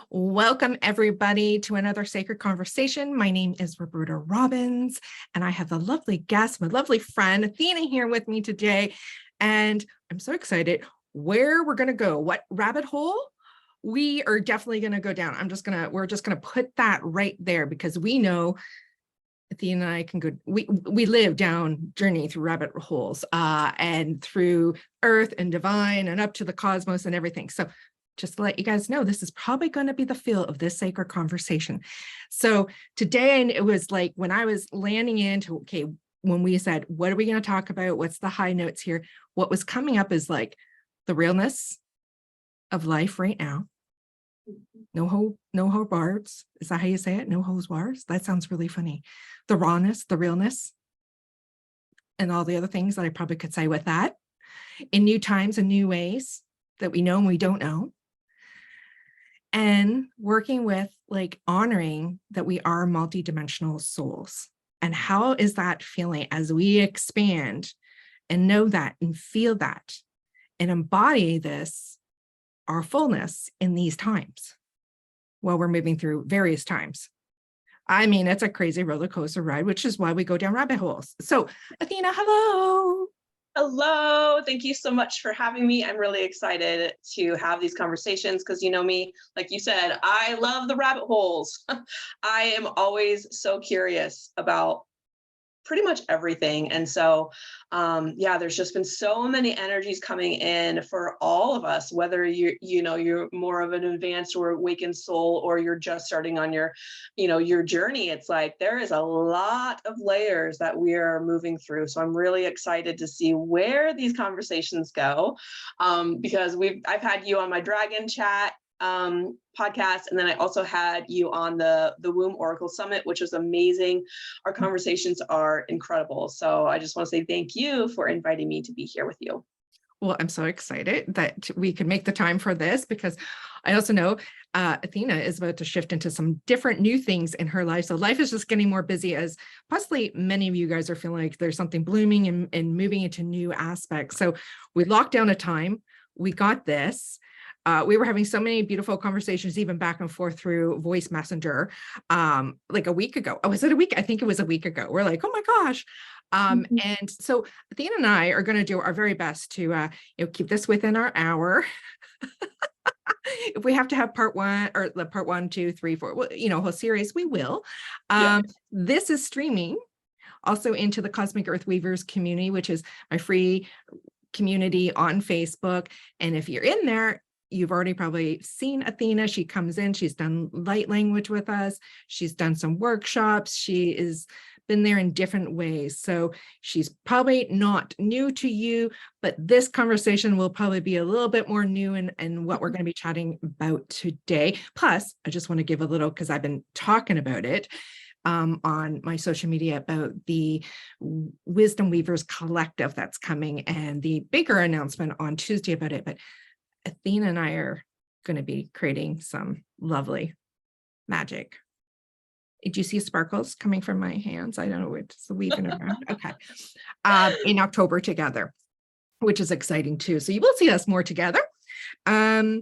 Welcome, everybody, to another Sacred Conversation. My name is Roberta Robbins, and I have the lovely guest, my lovely friend, Athena, here with me today. And I'm so excited where we're going to go, what rabbit hole we are definitely going to go down. We're just going to put that right there because we know Athena and I can go, we live down journey through rabbit holes and through earth and divine and up to the cosmos and everything. So just to let you guys know, this is probably going to be the feel of this sacred conversation. So today, and it was like when I was landing into, okay, when we said, what are we going to talk about? What's the high notes here? What was coming up is like the realness of life right now. No hold bars. Is that how you say it? No holds bars. That sounds really funny. The rawness, the realness, and all the other things that I probably could say with that. In new times and new ways that we know and we don't know. And working with like honoring that we are multidimensional souls. And how is that feeling as we expand and know that and feel that and embody this, our fullness in these times while we're moving through various times. I mean, it's a crazy roller coaster ride, which is why we go down rabbit holes. So Athena, hello. Hello, thank you so much for having me. I'm really excited to have these conversations because you know me, like you said, I love the rabbit holes. I am always so curious about pretty much everything. And so, yeah, there's just been so many energies coming in for all of us, whether you're more of an advanced or awakened soul, or you're just starting on your journey. It's like, there is a lot of layers that we are moving through. So I'm really excited to see where these conversations go. Because I've had you on my Dragon Chat podcast, and then I also had you on the Womb Oracle Summit, which was amazing. Our conversations are incredible. So I just want to say thank you for inviting me to be here with you. Well, I'm so excited that we could make the time for this because I also know Athena is about to shift into some different new things in her life. So life is just getting more busy, as possibly many of you guys are feeling like there's something blooming and moving into new aspects. So we locked down a time. We got this. We were having so many beautiful conversations, even back and forth through voice messenger, like a week ago. Oh, was it a week? I think it was a week ago. We're like, oh my gosh. And so Athena and I are going to do our very best to keep this within our hour. If we have to have part one or the part 1, 2, 3, 4, well, whole series, we will. This is streaming also into the Cosmic Earth Weavers community, which is my free community on Facebook. And if you're in there, you've already probably seen Athena. She comes in, she's done light language with us. She's done some workshops. She has been there in different ways. So she's probably not new to you, but this conversation will probably be a little bit more new in what we're going to be chatting about today. Plus, I just want to give a little, because I've been talking about it on my social media about the Wisdom Weavers Collective that's coming and the bigger announcement on Tuesday about it. But Athena and I are going to be creating some lovely magic. Do you see sparkles coming from my hands? I don't know, it's weaving around. Okay. In October together, which is exciting too. So you will see us more together. Tanya,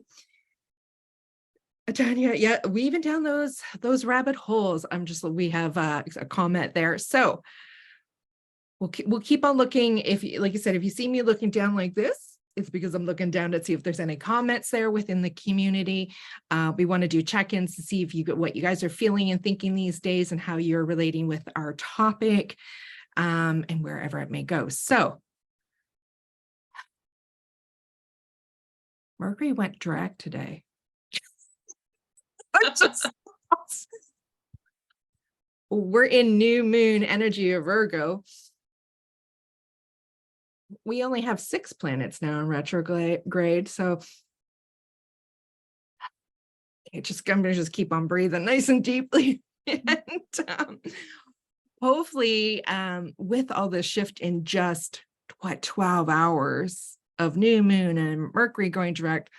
yeah, weaving down those rabbit holes. We have a comment there. So we'll keep on looking. If, like you said, if you see me looking down like this, it's because I'm looking down to see if there's any comments there within the community. We want to do check-ins to see what you guys are feeling and thinking these days and how you're relating with our topic and wherever it may go. So Mercury went direct today. We're in new moon energy of Virgo. We only have 6 planets now in retrograde, so I'm gonna just keep on breathing nice and deeply. And hopefully, with all this shift in just 12 hours of new moon and Mercury going direct,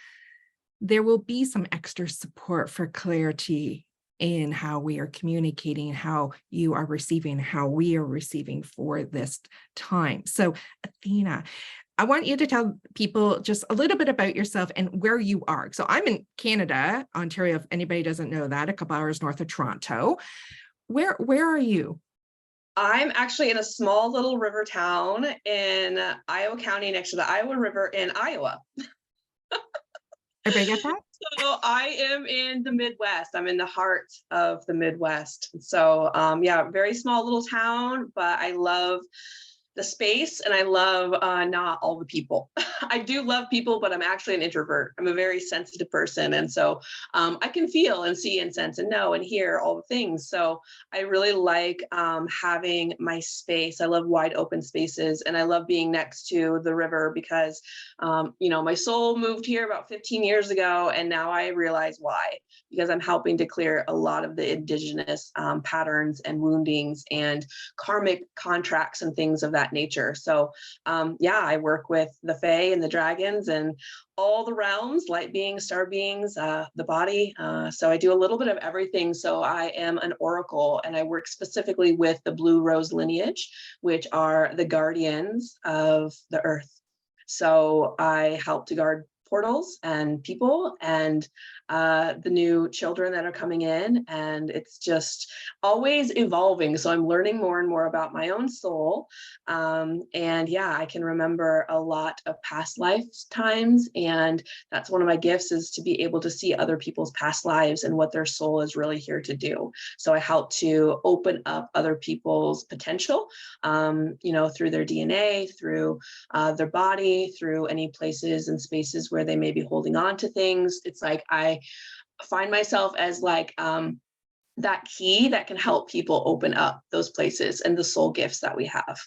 there will be some extra support for clarity in how we are communicating, how you are receiving, how we are receiving for this time. So Athena, I want you to tell people just a little bit about yourself and where you are. So I'm in Canada, Ontario, if anybody doesn't know that, a couple hours north of Toronto. Where are you? I'm actually in a small little river town in Iowa County next to the Iowa River in Iowa. Everybody get that? So I am in the Midwest. I'm in the heart of the Midwest. So yeah, very small little town, but I love the space and I love not all the people. I do love people, but I'm actually an introvert. I'm a very sensitive person. And so I can feel and see and sense and know and hear all the things. So I really like having my space. I love wide open spaces and I love being next to the river because, you know, my soul moved here about 15 years ago. And now I realize why, because I'm helping to clear a lot of the indigenous patterns and woundings and karmic contracts and things of that nature. So yeah, I work with the Fae and the dragons and all the realms, light beings, star beings, the body. So I do a little bit of everything. So I am an oracle and I work specifically with the Blue Rose lineage, which are the guardians of the earth. So I help to guard portals and people and the new children that are coming in, and it's just always evolving. So I'm learning more and more about my own soul, and yeah, I can remember a lot of past lifetimes, and that's one of my gifts, is to be able to see other people's past lives and what their soul is really here to do. So I help to open up other people's potential, you know, through their DNA, through their body, through any places and spaces where they may be holding on to things. It's like I find myself as like that key that can help people open up those places and the soul gifts that we have.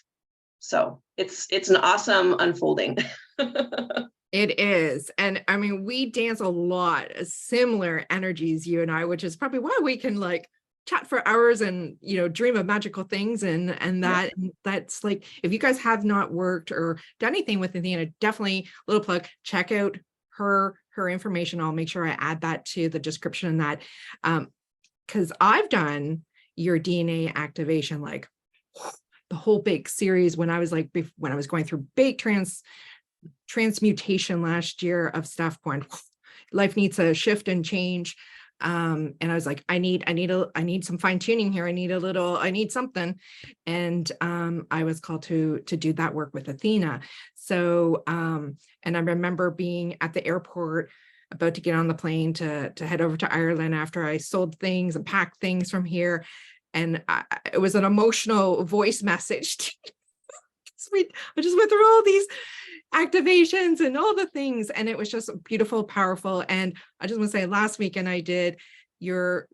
So it's an awesome unfolding. It is. And I mean, we dance a lot of similar energies, you and I, which is probably why we can like chat for hours and, you know, dream of magical things. And that's like, if you guys have not worked or done anything with Athena, definitely, little plug, check out her information. I'll make sure I add that to the description in that. Because I've done your DNA activation, like the whole big series when I was like, when I was going through big transmutation last year of stuff going, life needs a shift and change. And I was like, I need some fine tuning here. I need something. And I was called to do that work with Athena. So, and I remember being at the airport about to get on the plane to head over to Ireland after I sold things and packed things from here. And it was an emotional voice message. I just went through all these activations and all the things, and it was just beautiful, powerful. And I just want to say, last weekend I did your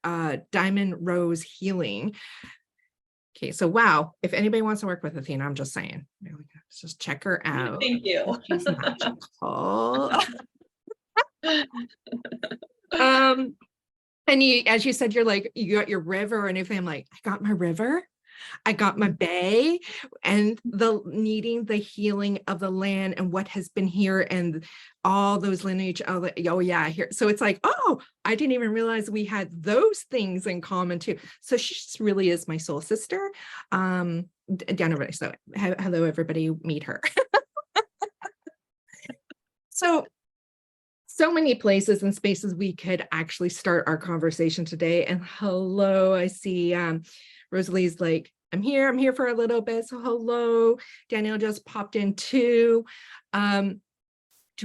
diamond rose healing. Okay, so wow, if anybody wants to work with Athena, I'm just saying, just check her out. Thank you. She's magical. And you, as you said, you're like, you got your river and everything. I'm like, I got my river, I got my bay, and the needing the healing of the land and what has been here and all those lineage. Oh yeah, here. So it's like, oh, I didn't even realize we had those things in common too. So she just really is my soul sister. Down everybody. So hello, everybody, meet her. So many places and spaces we could actually start our conversation today. And hello, I see Rosalie's like, I'm here for a little bit. So hello, Danielle just popped in too. Do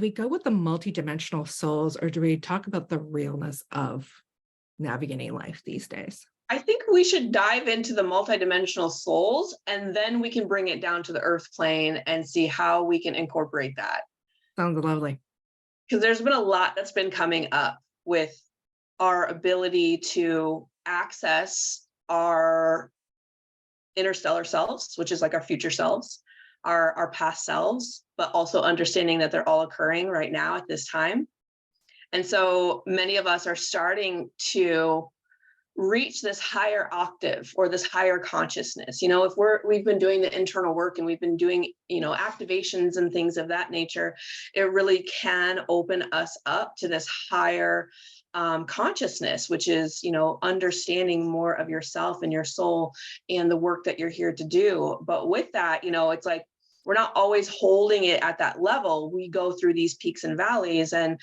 we go with the multidimensional souls, or do we talk about the realness of navigating life these days? I think we should dive into the multidimensional souls, and then we can bring it down to the earth plane and see how we can incorporate that. Sounds lovely. Because there's been a lot that's been coming up with our ability to access our interstellar selves, which is like our future selves, our past selves, but also understanding that they're all occurring right now at this time. And so many of us are starting to reach this higher octave or this higher consciousness. You know, if we've been doing the internal work and we've been doing, you know, activations and things of that nature, it really can open us up to this higher consciousness, which is, you know, understanding more of yourself and your soul and the work that you're here to do. But with that, you know, it's like we're not always holding it at that level. We go through these peaks and valleys, and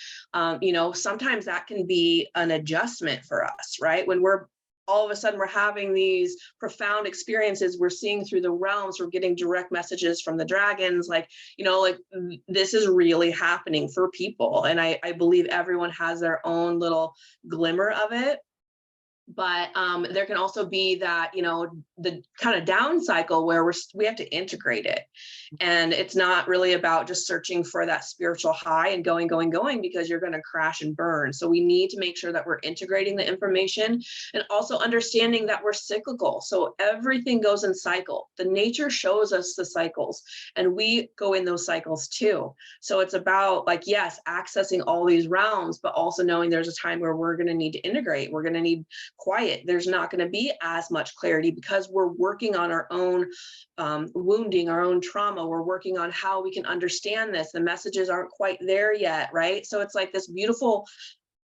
sometimes that can be an adjustment for us, right? When we're all of a sudden we're having these profound experiences, we're seeing through the realms, we're getting direct messages from the dragons, like this is really happening for people. And I believe everyone has their own little glimmer of it. But there can also be that, the kind of down cycle where we have to integrate it. And it's not really about just searching for that spiritual high and going, because you're going to crash and burn. So we need to make sure that we're integrating the information and also understanding that we're cyclical. So everything goes in cycle. The nature shows us the cycles, and we go in those cycles too. So it's about, like, yes, accessing all these realms, but also knowing there's a time where we're going to need to integrate. We're going to need quiet. There's not going to be as much clarity because we're working on our own wounding, our own trauma. We're working on how we can understand this. The messages aren't quite there yet, right? So it's like this beautiful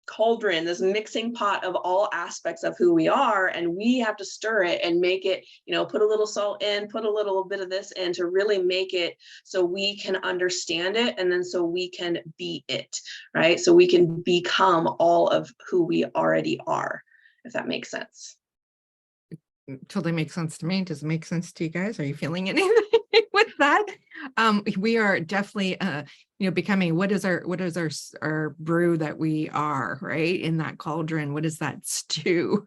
cauldron, this mixing pot of all aspects of who we are, and we have to stir it and make it, put a little salt in, put a little bit of this in to really make it so we can understand it, and then so we can be it, right? So we can become all of who we already are, if that makes sense. Totally makes sense to me. Does it make sense to you guys? Are you feeling anything with that? We are definitely, becoming, what is our brew that we are, right? In that cauldron, what is that stew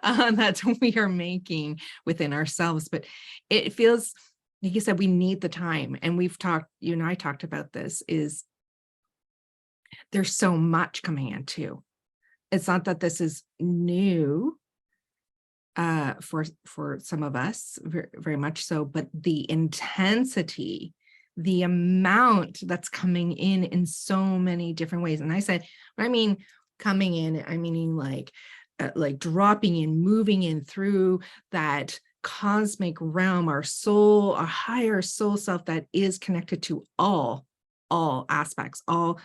that's what we are making within ourselves? But it feels, like you said, we need the time. And you and I talked about this, is there's so much coming in too. It's not that this is new for some of us, very, very much so, but the intensity, the amount that's coming in so many different ways. And when I mean coming in, I mean like dropping in, moving in through that cosmic realm, our soul, our higher soul self that is connected to all aspects, all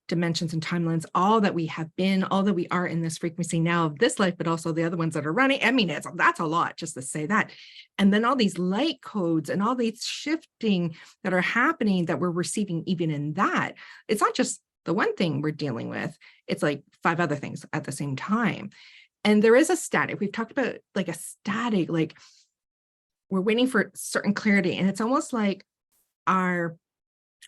dimensions and timelines, all that we have been, all that we are in this frequency now of this life, but also the other ones that are running. I mean, that's a lot just to say that. And then all these light codes and all these shifting that are happening that we're receiving even in that. It's not just the one thing we're dealing with, it's like 5 other things at the same time. And there is a static. We've talked about like a static, like we're waiting for certain clarity. And it's almost like our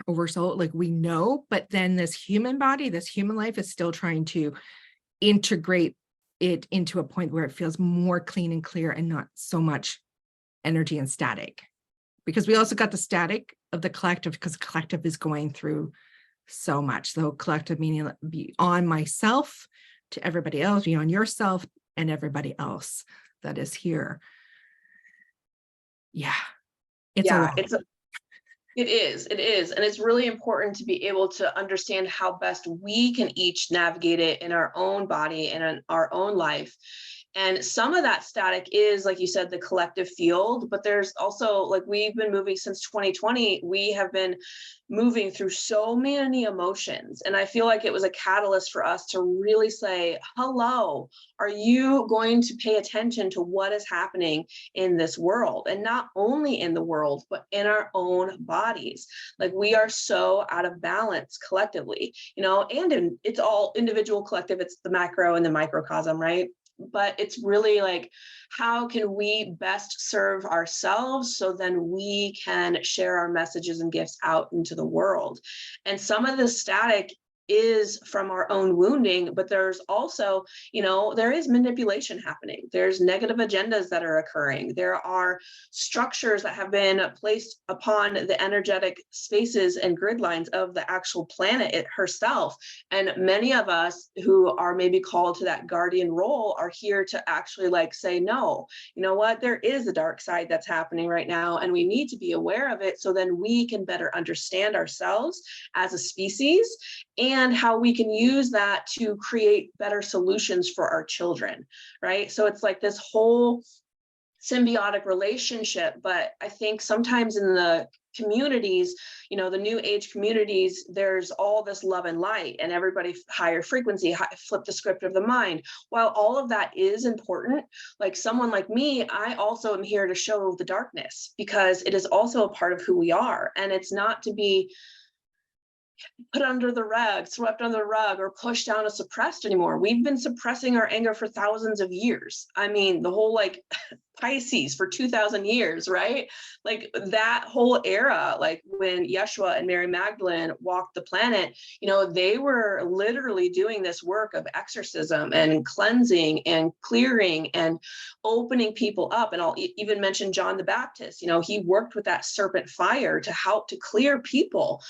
oversoul, like we know, but then this human body, this human life is still trying to integrate it into a point where it feels more clean and clear and not so much energy and static. Because we also got the static of the collective, because the collective is going through so much. So collective meaning beyond myself to everybody else, beyond yourself and everybody else that is here. Yeah. It is. And it's really important to be able to understand how best we can each navigate it in our own body and in our own life. And some of that static is, like you said, the collective field, but there's also, like, we've been moving since 2020. We have been moving through so many emotions. And I feel like it was a catalyst for us to really say, hello, are you going to pay attention to what is happening in this world? And not only in the world, but in our own bodies. Like, we are so out of balance collectively, and it's all individual, collective, it's the macro and the microcosm, right? But it's really like, how can we best serve ourselves so then we can share our messages and gifts out into the world? And some of the static is from our own wounding, but there's also, there is manipulation happening. There's negative agendas that are occurring. There are structures that have been placed upon the energetic spaces and grid lines of the actual planet herself. And many of us who are maybe called to that guardian role are here to actually say, no, you know what, there is a dark side that's happening right now, and we need to be aware of it so then we can better understand ourselves as a species and how we can use that to create better solutions for our children, right? So it's like this whole symbiotic relationship. But I think sometimes in the communities, the new age communities, there's all this love and light, and everybody higher frequency, flip the script of the mind. While all of that is important, like someone like me, I also am here to show the darkness, because it is also a part of who we are. And it's not to be put under the rug, swept under the rug, or pushed down or suppressed anymore. We've been suppressing our anger for thousands of years. I mean, the whole like Pisces for 2000 years, right? Like that whole era, like when Yeshua and Mary Magdalene walked the planet, they were literally doing this work of exorcism and cleansing and clearing and opening people up. And I'll even mention John the Baptist. He worked with that serpent fire to help to clear people,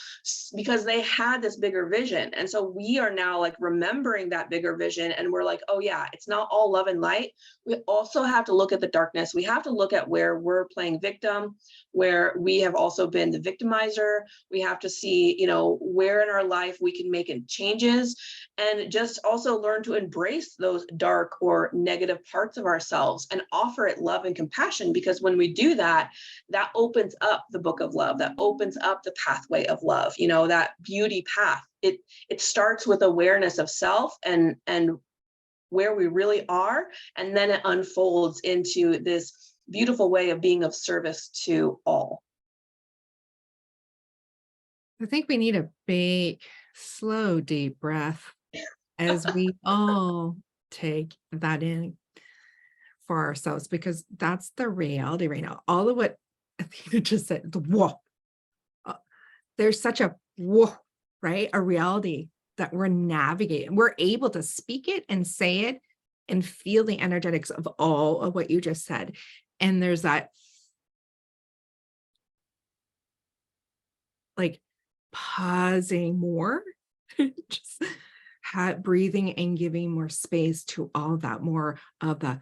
because they had this bigger vision. And so we are now like remembering that bigger vision, and we're like, oh yeah, it's not all love and light. We also have to look at the darkness. We have to look at where we're playing victim, where we have also been the victimizer. We have to see, where in our life we can make changes, and just also learn to embrace those dark or negative parts of ourselves and offer it love and compassion. Because when we do that, that opens up the book of love, that opens up the pathway of love, that beauty path. It starts with awareness of self and where we really are, and then it unfolds into this beautiful way of being of service to all. I think we need a big, slow, deep breath as we all take that in for ourselves, because that's the reality right now. All of what Athena just said, the whoa, there's such a whoa, right? A reality that we're navigating. We're able to speak it and say it and feel the energetics of all of what you just said. And there's that like pausing more, just breathing and giving more space to all that, more of the,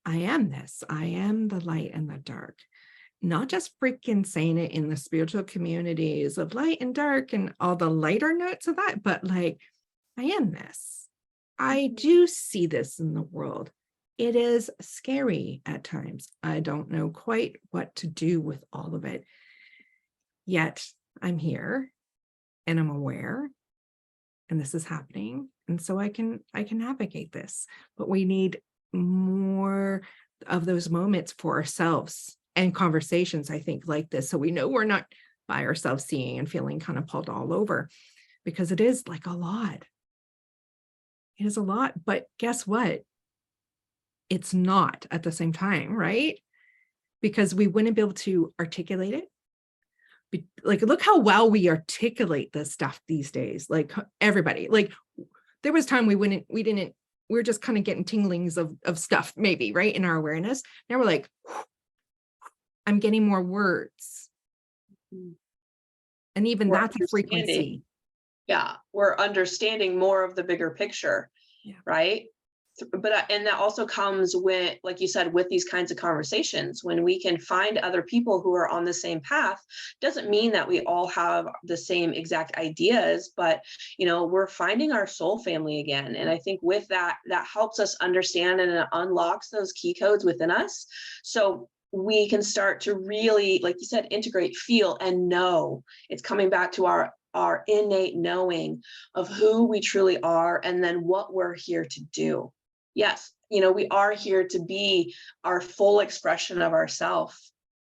I am this, I am the light and the dark. Not just freaking saying it in the spiritual communities of light and dark and all the lighter notes of that, but like, I am this. I do see this in the world. It is scary at times. I don't know quite what to do with all of it. Yet I'm here and I'm aware, and this is happening. And so I can navigate this. But we need more of those moments for ourselves and conversations, I think, like this. So we know we're not by ourselves seeing and feeling kind of pulled all over, because it is like a lot. It is a lot, but guess what? It's not at the same time, right? Because we wouldn't be able to articulate it. Like, look how well we articulate this stuff these days. Like everybody, like there was time we were just kind of getting tinglings of stuff, maybe, right? In our awareness. Now we're like, I'm getting more words. And even that's a frequency. Yeah, we're understanding more of the bigger picture, right? But and that also comes with, like you said, with these kinds of conversations, when we can find other people who are on the same path. Doesn't mean that we all have the same exact ideas, but we're finding our soul family again. And I think with that helps us understand, and it unlocks those key codes within us. So we can start to really, like you said, integrate, feel, and know. It's coming back to our innate knowing of who we truly are, and then what we're here to do. Yes, we are here to be our full expression of ourself.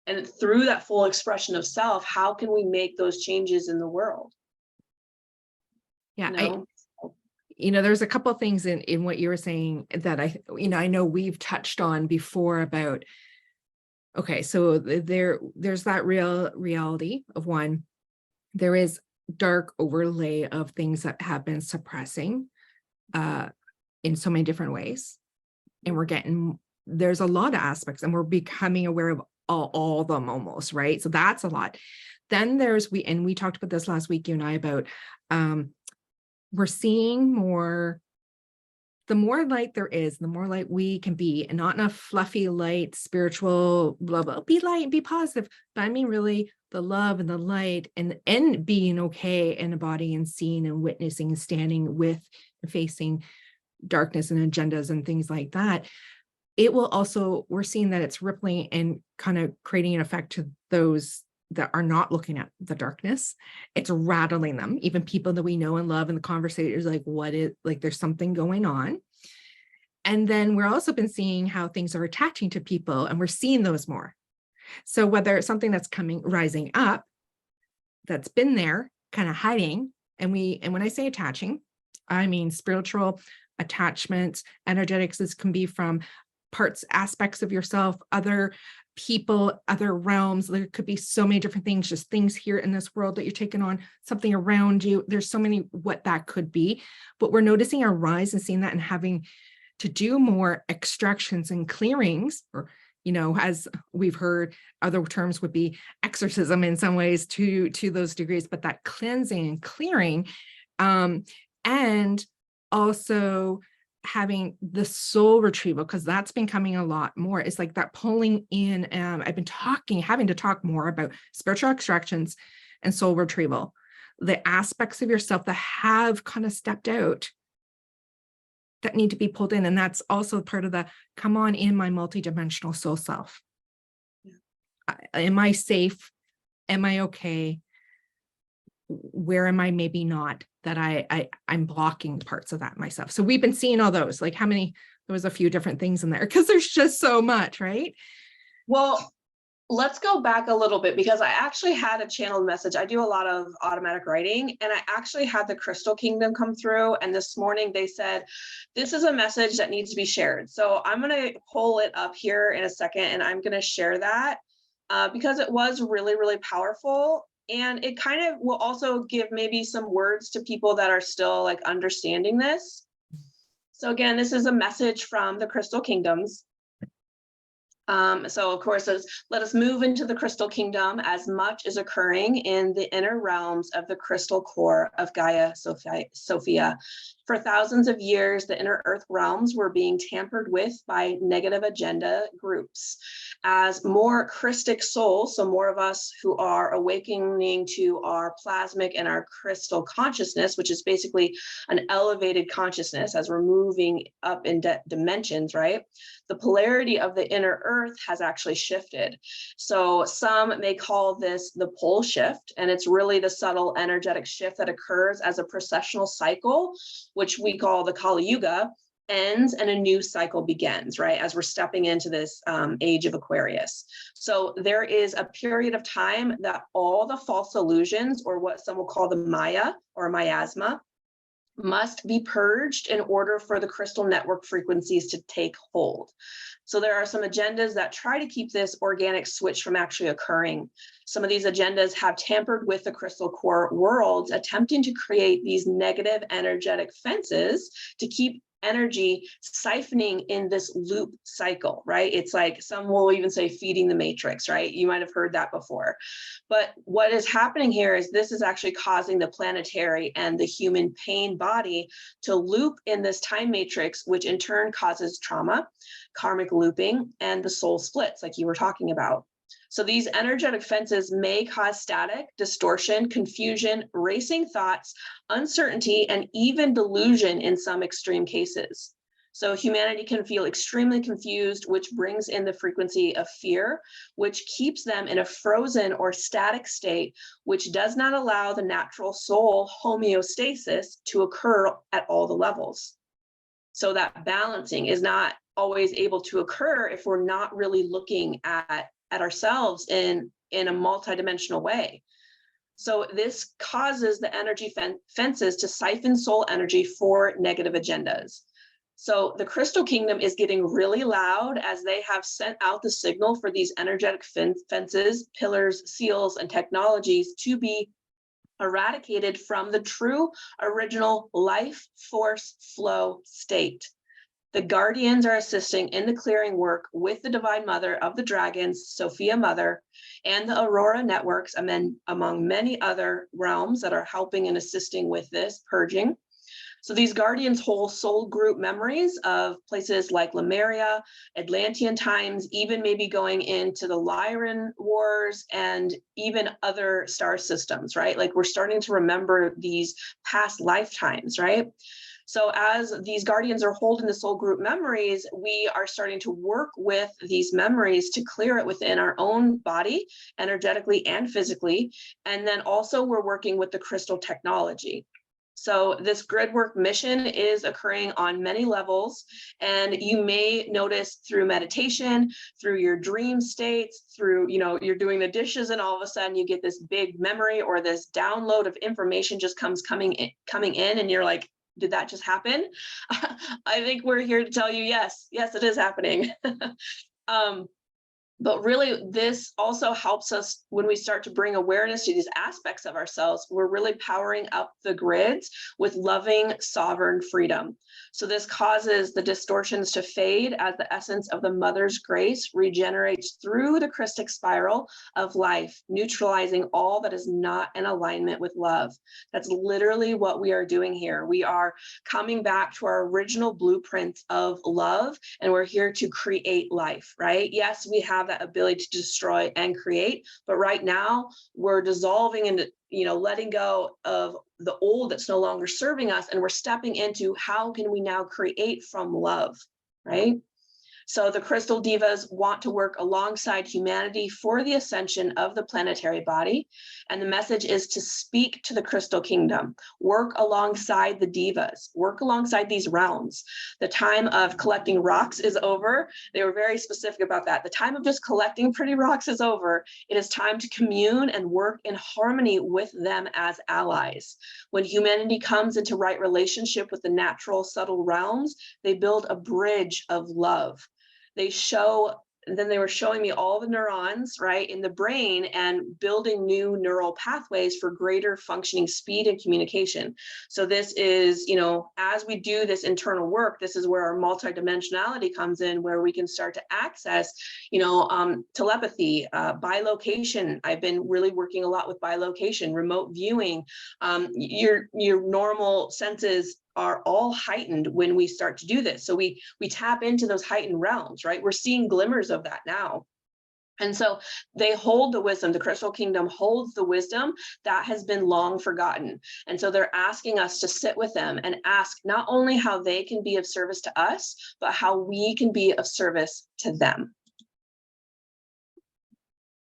And through that full expression of self, how can we make those changes in the world? Yeah, there's a couple of things in what you were saying that I know we've touched on before about, okay, so there's that real reality of one. There is dark overlay of things that have been suppressing in so many different ways. And there's a lot of aspects, and we're becoming aware of all of them almost, right? So that's a lot. Then we talked about this last week, you and I, about we're seeing more, the more light there is, the more light we can be, and not in a fluffy, light, spiritual, blah, blah, be light, be positive. But I mean, really, the love and the light and being okay and embodying and seeing and witnessing and standing with and facing darkness and agendas and things like that. It will also, we're seeing that it's rippling and kind of creating an effect to those that are not looking at the darkness. It's rattling them. Even people that we know and love, and the conversators like, what is, like, there's something going on. And then we're also been seeing how things are attaching to people, and we're seeing those more. So whether it's something that's rising up, that's been there, kind of hiding, and when I say attaching, I mean spiritual attachments, energetics. This can be from parts, aspects of yourself, other people, other realms. There could be so many different things, just things here in this world that you're taking on, something around you. There's so many what that could be, but we're noticing a rise and seeing that and having to do more extractions and clearings, or, as we've heard, other terms would be exorcism in some ways to those degrees, but that cleansing and clearing, and also having the soul retrieval, because that's been coming a lot more. It's like that pulling in. I've been having to talk more about spiritual extractions and soul retrieval, the aspects of yourself that have kind of stepped out that need to be pulled in. And that's also part of the come on in my multidimensional soul self. Yeah. Am I safe? Am I okay? Where am I maybe not, that I'm blocking parts of that myself? So we've been seeing all those, like there was a few different things in there because there's just so much, right? Well, let's go back a little bit, because I actually had a channeled message. I do a lot of automatic writing, and I actually had the Crystal Kingdom come through. And this morning they said, this is a message that needs to be shared. So I'm going to pull it up here in a second, and I'm going to share that because it was really, really powerful. And it kind of will also give maybe some words to people that are still like understanding this. So again, this is a message from the Crystal Kingdoms. So of course, let us move into the crystal kingdom as much is occurring in the inner realms of the crystal core of Gaia Sophia. For thousands of years, the inner earth realms were being tampered with by negative agenda groups. As more Christic souls, so more of us who are awakening to our plasmic and our crystal consciousness, which is basically an elevated consciousness as we're moving up in dimensions, right? The polarity of the inner earth has actually shifted. So some may call this the pole shift, and it's really the subtle energetic shift that occurs as a processional cycle, which we call the Kali Yuga, ends and a new cycle begins, right? As we're stepping into this age of Aquarius. So there is a period of time that all the false illusions, or what some will call the Maya or miasma, must be purged in order for the crystal network frequencies to take hold. So there are some agendas that try to keep this organic switch from actually occurring. Some of these agendas have tampered with the crystal core worlds, attempting to create these negative energetic fences to keep energy siphoning in this loop cycle, right? It's like some will even say feeding the matrix, right? You might have heard that before. But what is happening here is this is actually causing the planetary and the human pain body to loop in this time matrix, which in turn causes trauma, karmic looping, and the soul splits, like you were talking about. So these energetic fences may cause static, distortion, confusion, racing thoughts, uncertainty, and even delusion in some extreme cases. So humanity can feel extremely confused, which brings in the frequency of fear, which keeps them in a frozen or static state, which does not allow the natural soul homeostasis to occur at all the levels. So that balancing is not always able to occur if we're not really looking at ourselves in a multidimensional way. So this causes the energy fences to siphon soul energy for negative agendas. So the crystal kingdom is getting really loud as they have sent out the signal for these energetic fences, pillars, seals, and technologies to be eradicated from the true original life force flow state. The guardians are assisting in the clearing work with the Divine Mother of the Dragons, Sophia Mother, and the Aurora networks, among many other realms that are helping and assisting with this purging. So these guardians hold soul group memories of places like Lemuria, Atlantean times, even maybe going into the Lyran wars and even other star systems, right? Like we're starting to remember these past lifetimes, right? So as these guardians are holding the soul group memories, we are starting to work with these memories to clear it within our own body, energetically and physically. And then also we're working with the crystal technology. So this grid work mission is occurring on many levels, and you may notice through meditation, through your dream states, through, you're doing the dishes and all of a sudden you get this big memory or this download of information just coming in and you're like, did that just happen? I think we're here to tell you, yes, it is happening. But really, this also helps us when we start to bring awareness to these aspects of ourselves. We're really powering up the grids with loving, sovereign freedom. So this causes the distortions to fade as the essence of the mother's grace regenerates through the Christic spiral of life, neutralizing all that is not in alignment with love. That's literally what we are doing here. We are coming back to our original blueprint of love, and we're here to create life, right? Yes, we have that ability to destroy and create, but right now we're dissolving into, letting go of the old that's no longer serving us, and we're stepping into how can we now create from love, right? So the crystal divas want to work alongside humanity for the ascension of the planetary body. And the message is to speak to the crystal kingdom, work alongside the divas, work alongside these realms. The time of collecting rocks is over. They were very specific about that. The time of just collecting pretty rocks is over. It is time to commune and work in harmony with them as allies. When humanity comes into right relationship with the natural, subtle realms, they build a bridge of love. Then they were showing me all the neurons, right, in the brain and building new neural pathways for greater functioning speed and communication. So this is, as we do this internal work, this is where our multidimensionality comes in, where we can start to access, telepathy, bilocation. I've been really working a lot with bilocation, remote viewing. Your normal senses are all heightened when we start to do this. So we tap into those heightened realms, right? We're seeing glimmers of that now. And so they hold the wisdom, the crystal kingdom holds the wisdom that has been long forgotten. And so they're asking us to sit with them and ask not only how they can be of service to us, but how we can be of service to them.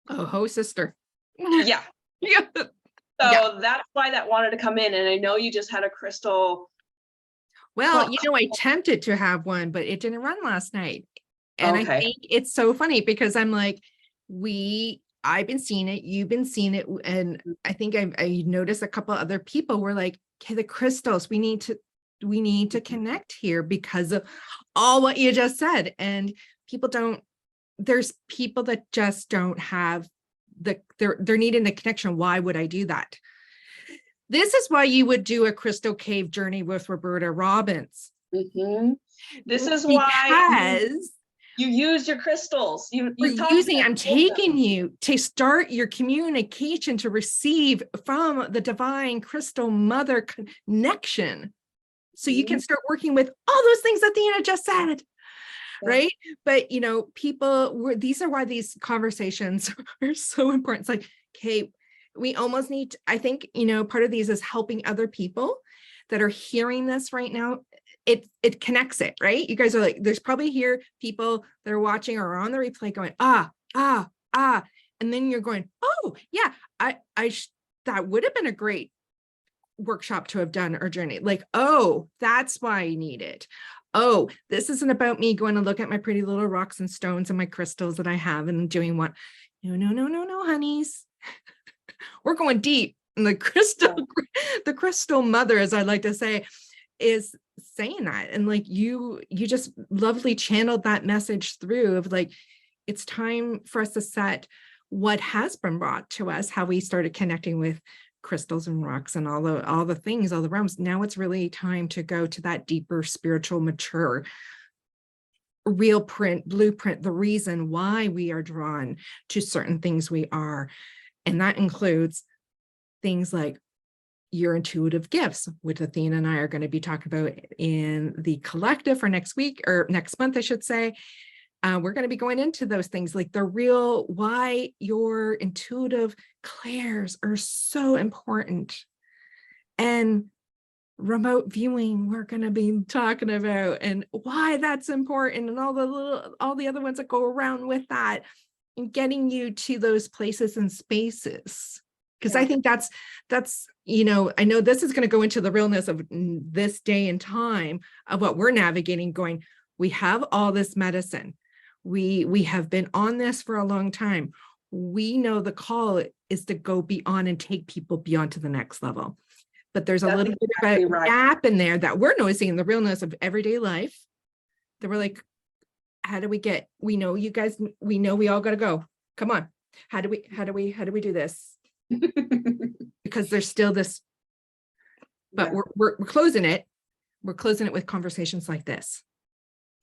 Oh, sister. Yeah. Yeah. So that's why that wanted to come in. And I know you just had a crystal. Well, I attempted to have one, but it didn't run last night. And Okay. I think it's so funny because I'm like, I've been seeing it, you've been seeing it. And I think I noticed a couple other people were like, okay, the crystals, we need to connect here because of all what you just said. And there's people that just don't have they're needing the connection. Why would I do that? This is why you would do a crystal cave journey with Roberta Robbins. Mm-hmm. This is why you use your crystals. I'm taking you to start your communication to receive from the divine crystal mother connection. So you can start working with all those things that Athena just said. Right. But, these are why these conversations are so important. It's like, okay, we almost need, I think, part of these is helping other people that are hearing this right now. It connects it, right? You guys are like, there's probably people that are watching or on the replay going, and then you're going, oh yeah, that would have been a great workshop to have done or journey. Like, oh, that's why I need it. Oh, this isn't about me going to look at my pretty little rocks and stones and my crystals that I have and doing what? No, honeys. We're going deep. And the crystal mother, as I like to say, is saying that. And like you just lovely channeled that message through of like, it's time for us to set what has been brought to us, how we started connecting with crystals and rocks and all the things, all the realms. Now it's really time to go to that deeper, spiritual, mature, real blueprint, the reason why we are drawn to certain things we are. And that includes things like your intuitive gifts, which Athena and I are going to be talking about in the collective for next week or next month, I should say. We're going to be going into those things like why your intuitive clairs are so important. And remote viewing we're going to be talking about, and why that's important, and all the other ones that go around with that, and getting you to those places and spaces. Because I think that's, I know this is going to go into the realness of this day and time of what we're navigating, going, we have all this medicine. We have been on this for a long time. We know the call is to go beyond and take people beyond to the next level. But there's a That's little exactly bit of a right. gap in there that we're noticing in the realness of everyday life, that we're like, how do we get, we know you guys, we know we all got to go. Come on. How do we do this? Because there's still this, but we're closing it. We're closing it with conversations like this.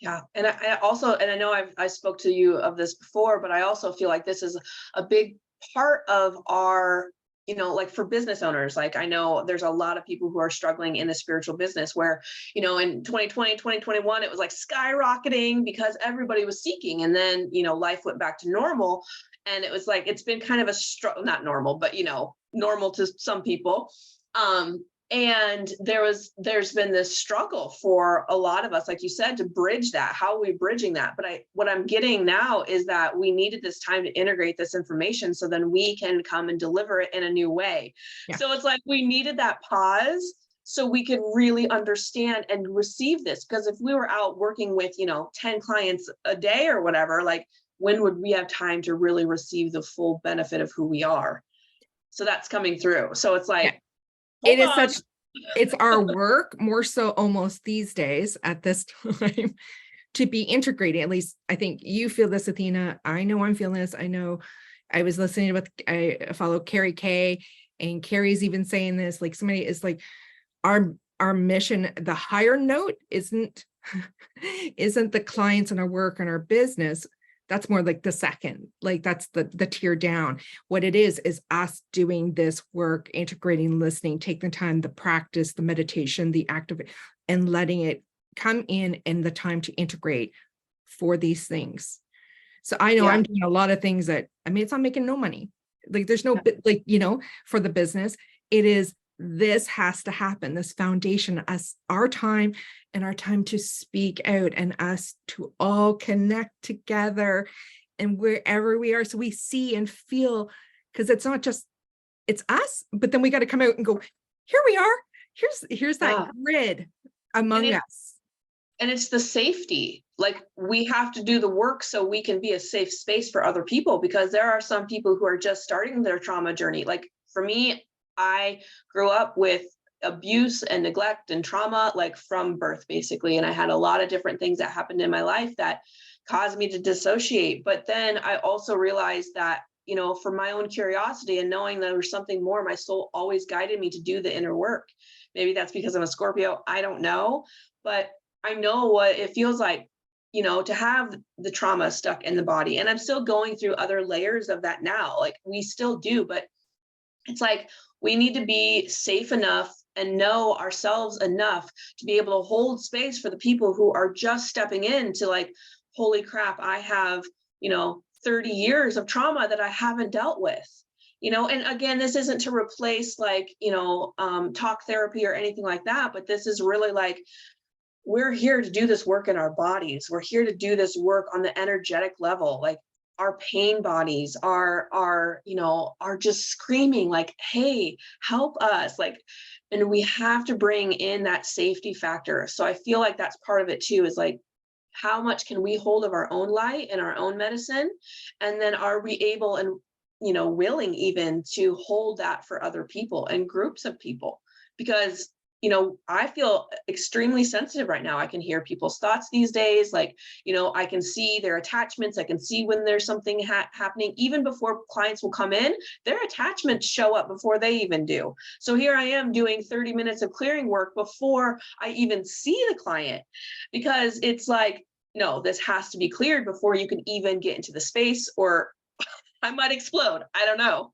Yeah. And I also, and I know I spoke to you of this before, but I also feel like this is a big part of our, like for business owners, like I know there's a lot of people who are struggling in the spiritual business where, in 2020, 2021, it was like skyrocketing because everybody was seeking. And then, life went back to normal. And it was like, it's been kind of a struggle, not normal, but, normal to some people. And there's been this struggle for a lot of us, like you said, to bridge that. How are we bridging that? But what I'm getting now is that we needed this time to integrate this information so then we can come and deliver it in a new way. Yeah. So it's like we needed that pause so we could really understand and receive this. Because if we were out working with, 10 clients a day or whatever, like when would we have time to really receive the full benefit of who we are? So that's coming through. So it's like, yeah. It is it's our work more so almost these days at this time to be integrated. At least I think you feel this, Athena. I know I'm feeling this. I know I was listening to I follow Carrie Kay, and Carrie's even saying this, like somebody is like, our mission, the higher note isn't the clients and our work and our business. That's more like the second, like that's the tier down. What it is us doing this work, integrating, listening, taking the time, the practice, the meditation, the active, and letting it come in and the time to integrate for these things. So I know I'm doing a lot of things that, it's not making no money. Like there's no, like, for the business, it is, this has to happen. This foundation, our time to speak out, and us to all connect together and wherever we are. So we see and feel, because it's not just, it's us, but then we got to come out and go, here we are. Here's that grid among us. And it's the safety. Like we have to do the work so we can be a safe space for other people, because there are some people who are just starting their trauma journey. Like for me, I grew up with abuse and neglect and trauma, like from birth, basically. And I had a lot of different things that happened in my life that caused me to dissociate. But then I also realized that, for my own curiosity and knowing that there was something more, my soul always guided me to do the inner work. Maybe that's because I'm a Scorpio. I don't know. But I know what it feels like, to have the trauma stuck in the body. And I'm still going through other layers of that now. Like we still do, but it's like, we need to be safe enough and know ourselves enough to be able to hold space for the people who are just stepping into like, holy crap, I have, 30 years of trauma that I haven't dealt with, and again, this isn't to replace like, talk therapy or anything like that, but this is really like, we're here to do this work in our bodies. We're here to do this work on the energetic level. Like our pain bodies are just screaming like, hey, help us. Like, and we have to bring in that safety factor. So I feel like that's part of it too, is like, how much can we hold of our own light and our own medicine? And then are we able and, willing even to hold that for other people and groups of people? Because I feel extremely sensitive right now. I can hear people's thoughts these days. Like, I can see their attachments. I can see when there's something happening, even before clients will come in, their attachments show up before they even do. So here I am doing 30 minutes of clearing work before I even see the client, because it's like, no, this has to be cleared before you can even get into the space, or I might explode. I don't know.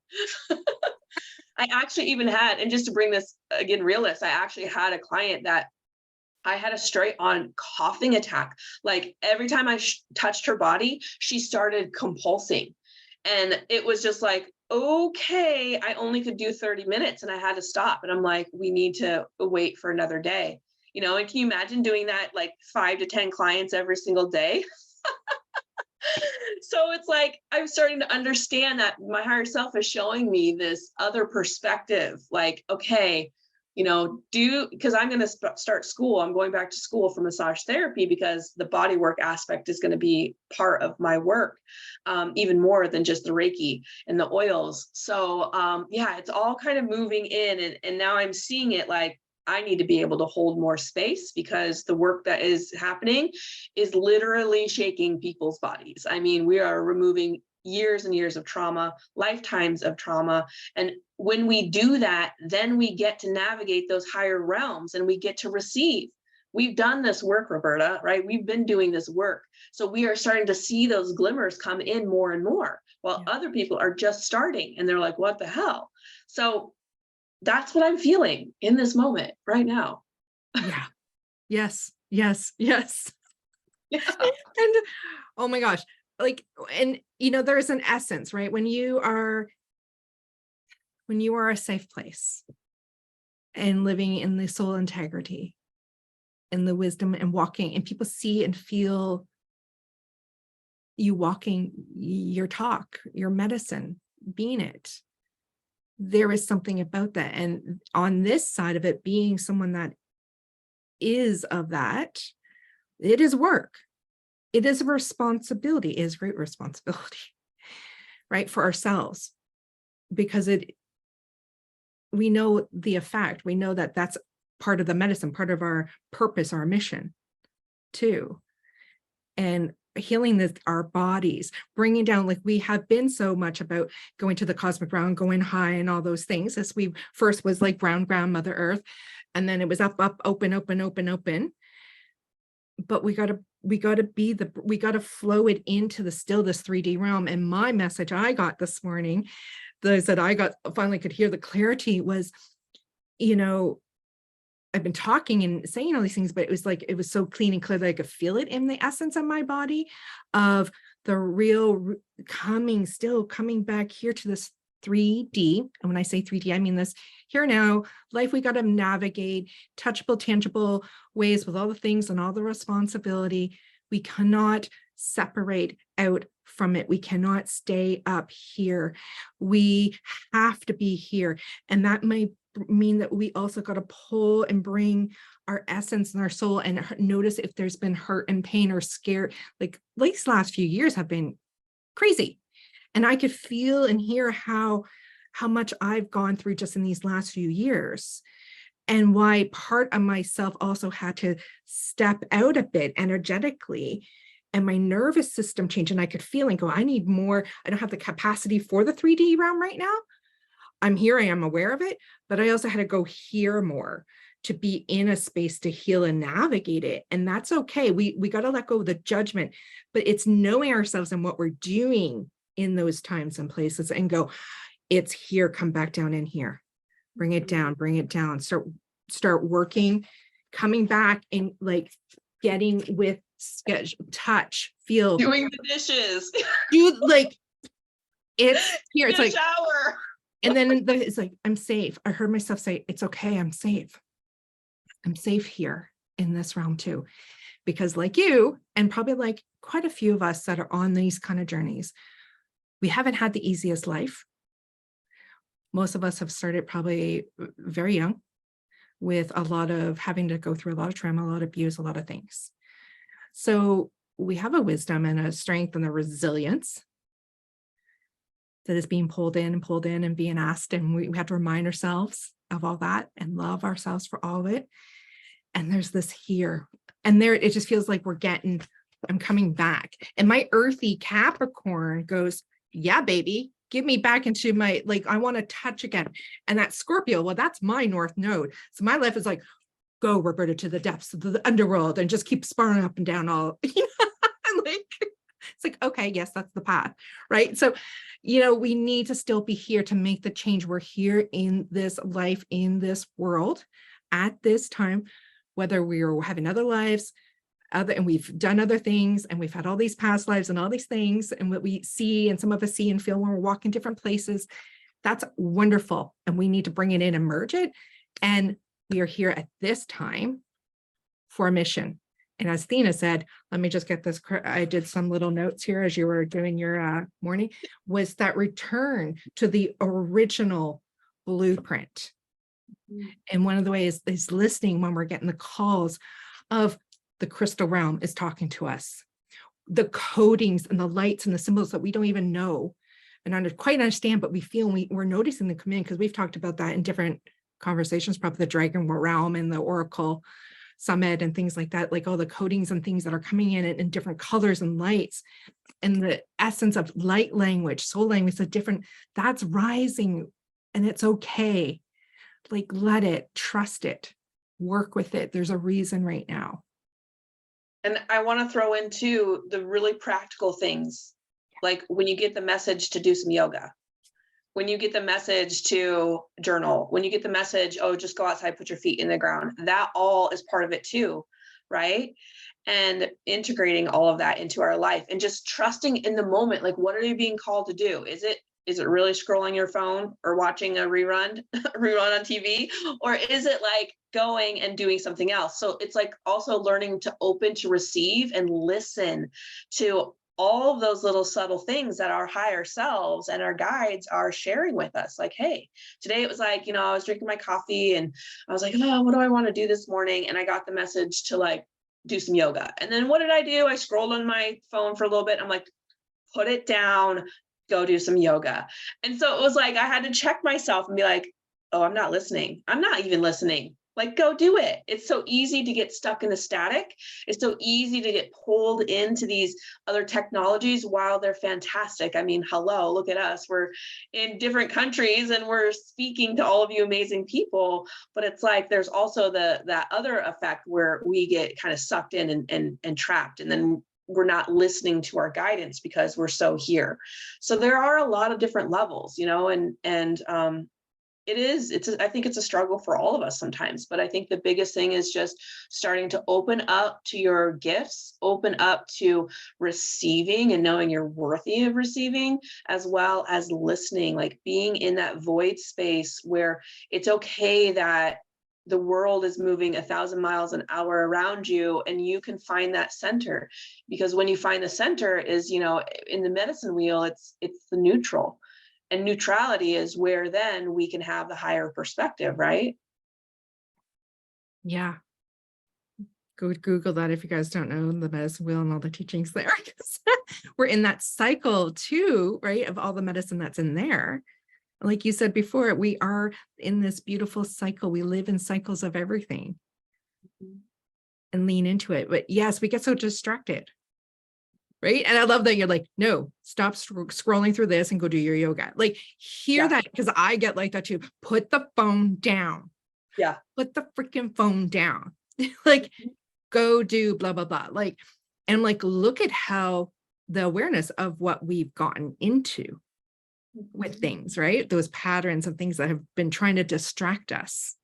I actually even had, and just to bring this again, realist, I actually had a client that I had a straight on coughing attack. Like every time I touched her body, she started compulsing. And it was just like, okay, I only could do 30 minutes and I had to stop. And I'm like, we need to wait for another day. And can you imagine doing that like 5 to 10 clients every single day? So it's like I'm starting to understand that my higher self is showing me this other perspective. Like, okay, because I'm going to start school. I'm going back to school for massage therapy because the body work aspect is going to be part of my work, even more than just the Reiki and the oils. So yeah, it's all kind of moving in, and now I'm seeing it like I need to be able to hold more space because the work that is happening is literally shaking people's bodies. I mean, we are removing years and years of trauma, lifetimes of trauma. And when we do that, then we get to navigate those higher realms and we get to receive. We've done this work, Roberta, right? We've been doing this work. So we are starting to see those glimmers come in more and more, while other people are just starting and they're like, what the hell? So that's what I'm feeling in this moment right now. Yeah. Yes. Yes. Yes. Yeah. And oh my gosh, like, and there's an essence, right? When you are a safe place and living in the soul integrity and the wisdom and walking, and people see and feel you walking your talk, your medicine, being it. There is something about that. And on this side of it, being someone that is of that, it is work. It is a responsibility, it is great responsibility, right? For ourselves, because we know the effect, we know that that's part of the medicine, part of our purpose, our mission too. And healing our bodies, bringing down, like we have been so much about going to the cosmic realm, going high and all those things, as we first was like ground, Mother Earth. And then it was up, open, open. But we got to flow it into this 3D realm. And my message I got this morning, that I finally could hear the clarity was, I've been talking and saying all these things, but it was so clean and clear that I could feel it in the essence of my body, of the real coming back here to this 3D. And when I say 3D, I mean this here now life. We got to navigate touchable, tangible ways with all the things and all the responsibility. We cannot separate out from it. We cannot stay up here. We have to be here. And that may mean that we also got to pull and bring our essence and our soul and notice if there's been hurt and pain or scare. Like these last few years have been crazy. And I could feel and hear how much I've gone through just in these last few years, and why part of myself also had to step out a bit energetically, and my nervous system changed. And I could feel and go, I need more. I don't have the capacity for the 3D realm right now. I'm here, I am aware of it, but I also had to go here more to be in a space to heal and navigate it. And that's okay. We got to let go of the judgment, but it's knowing ourselves and what we're doing in those times and places and go, it's here, come back down in here, bring it down, start working, coming back and like getting with sketch, touch, feel, Doing the dishes. do like it's here. It's like shower. And then it's like, I'm safe. I heard myself say, it's okay. I'm safe. I'm safe here in this realm too. Because like you, and probably like quite a few of us that are on these kind of journeys, we haven't had the easiest life. Most of us have started probably very young with a lot of having to go through a lot of trauma, a lot of abuse, a lot of things. So we have a wisdom and a strength and a resilience that is being pulled in and being asked. And we have to remind ourselves of all that and love ourselves for all of it. And there's this here and there, it just feels like I'm coming back. And my earthy Capricorn goes, yeah, baby, give me back into my, like, I want to touch again. And that Scorpio, well, that's my North Node. So my life is like, go, Roberta, to the depths of the underworld and just keep spiraling up and down all, like, it's like, okay, yes, that's the path, right? So, we need to still be here to make the change. We're here in this life, in this world at this time, whether we are having other lives, other, and we've done other things, and we've had all these past lives and all these things, and what we see, and some of us see and feel when we're walking different places, that's wonderful. And we need to bring it in and merge it. And we are here at this time for a mission. And as Athena said, let me just get this, I did some little notes here as you were doing your morning, was that return to the original blueprint. And one of the ways is listening when we're getting the calls of the crystal realm is talking to us. The codings and the lights and the symbols that we don't even know and quite understand, but we feel, we're noticing them come in, because we've talked about that in different conversations, probably the Dragon Realm and the Oracle Summit and things like that, like all the codings and things that are coming in different colors and lights, and the essence of light language, soul language, the different, that's rising, and it's okay. Like, let it, trust it, work with it. There's a reason right now. And I want to throw in too the really practical things, like when you get the message to do some yoga, when you get the message to journal, when you get the message, oh, just go outside, put your feet in the ground, that all is part of it too, right? And integrating all of that into our life and just trusting in the moment. Like, what are you being called to do? Is it really scrolling your phone or watching a rerun on TV? Or is it like going and doing something else? So it's like also learning to open to receive and listen to all of those little subtle things that our higher selves and our guides are sharing with us. Like, hey, today it was like, I was drinking my coffee and I was like, oh, what do I want to do this morning? And I got the message to like do some yoga. And then what did I do? I scrolled on my phone for a little bit. I'm like, put it down, go do some yoga. And so it was like, I had to check myself and be like, oh, I'm not listening. I'm not even listening. Like, go do it. It's so easy to get stuck in the static. It's so easy to get pulled into these other technologies while they're fantastic. I mean, hello, look at us. We're in different countries and we're speaking to all of you amazing people. But it's like, there's also that other effect where we get kind of sucked in and trapped. And then we're not listening to our guidance because we're so here. So there are a lot of different levels, and I think it's a struggle for all of us sometimes, but I think the biggest thing is just starting to open up to your gifts, open up to receiving and knowing you're worthy of receiving, as well as listening, like being in that void space where it's okay that the world is moving 1,000 miles an hour around you, and you can find that center. Because when you find the center is, in the medicine wheel, it's the neutral. And neutrality is where then we can have the higher perspective, right? Yeah. Go Google that if you guys don't know the medicine wheel and all the teachings there. We're in that cycle too, right? Of all the medicine that's in there. Like you said before, we are in this beautiful cycle. We live in cycles of everything and lean into it. But yes, we get so distracted. Right. And I love that you're like, no, stop scrolling through this and go do your yoga. Like, hear that, because I get like that too. Put the phone down. Yeah. Put the freaking phone down. Like, go do blah, blah, blah. Like, and like, look at how the awareness of what we've gotten into with things, right? Those patterns of things that have been trying to distract us.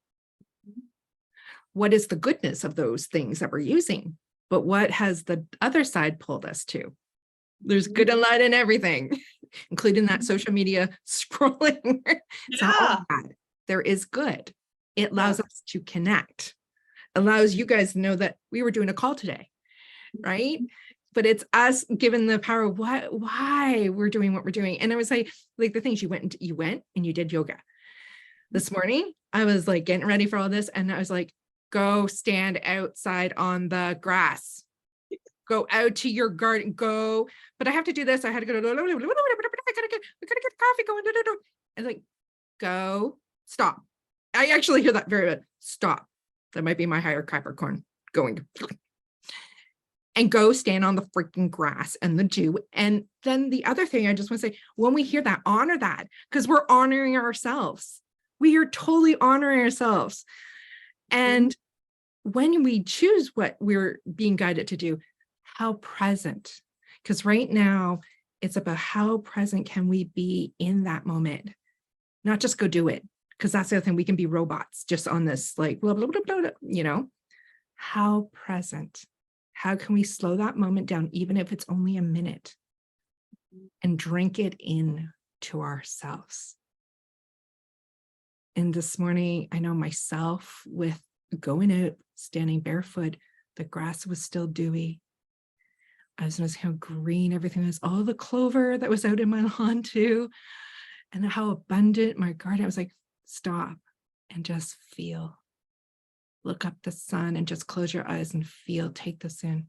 What is the goodness of those things that we're using? But what has the other side pulled us to? There's good and light in everything, including that social media scrolling. It's not all bad. There is good. It allows us to connect. Allows you guys to know that we were doing a call today, right? But it's us given the power of why we're doing what we're doing. And I was like the things you went and you did yoga. This morning, I was like getting ready for all this, and I was like, go stand outside on the grass. Go out to your garden. Go. But I have to do this. I had to go. I gotta get coffee going. And like, go. Stop. I actually hear that very good. Stop. That might be my higher Capricorn going. And go stand on the freaking grass and the dew. And then the other thing I just want to say, when we hear that, honor that, because we're honoring ourselves. We are totally honoring ourselves. And when we choose what we're being guided to do, how present, because right now it's about how present can we be in that moment, not just go do it. Because that's the other thing, we can be robots just on this like, blah, blah, blah, blah, how present, How can we slow that moment down, even if it's only a minute, and drink it in to ourselves? And this morning, I know myself with going out, standing barefoot, the grass was still dewy. I was noticing how green everything was, all the clover that was out in my lawn too, and how abundant my garden. I was like, stop and just feel. Look up the sun and just close your eyes and feel, take this in.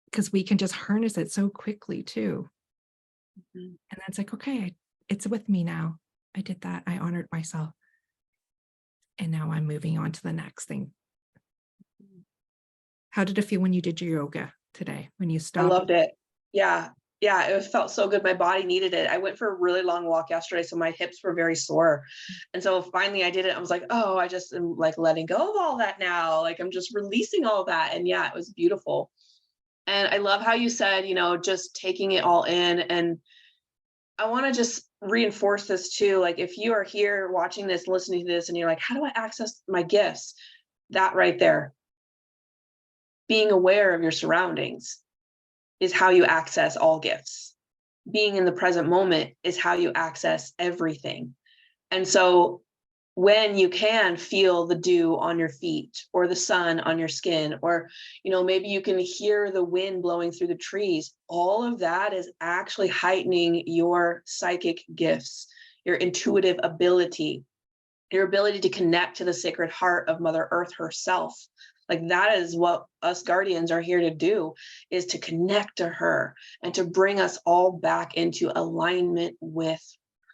Because we can just harness it so quickly too. And that's like, okay, it's with me now. I did that. I honored myself. And now I'm moving on to the next thing. How did it feel when you did your yoga today? When you I stopped? loved it. Yeah. Yeah. It felt so good. My body needed it. I went for a really long walk yesterday, so my hips were very sore. And so finally I did it. I was like, oh, I just am like letting go of all that now. Like I'm just releasing all that. And yeah, it was beautiful. And I love how you said, just taking it all in. And I want to just reinforce this too. Like if you are here watching this, listening to this, and you're like, how do I access my gifts? That right there, being aware of your surroundings is how you access all gifts. Being in the present moment is how you access everything. And so when you can feel the dew on your feet or the sun on your skin, or, maybe you can hear the wind blowing through the trees, all of that is actually heightening your psychic gifts, your intuitive ability, your ability to connect to the sacred heart of Mother Earth herself. Like that is what us guardians are here to do, is to connect to her and to bring us all back into alignment with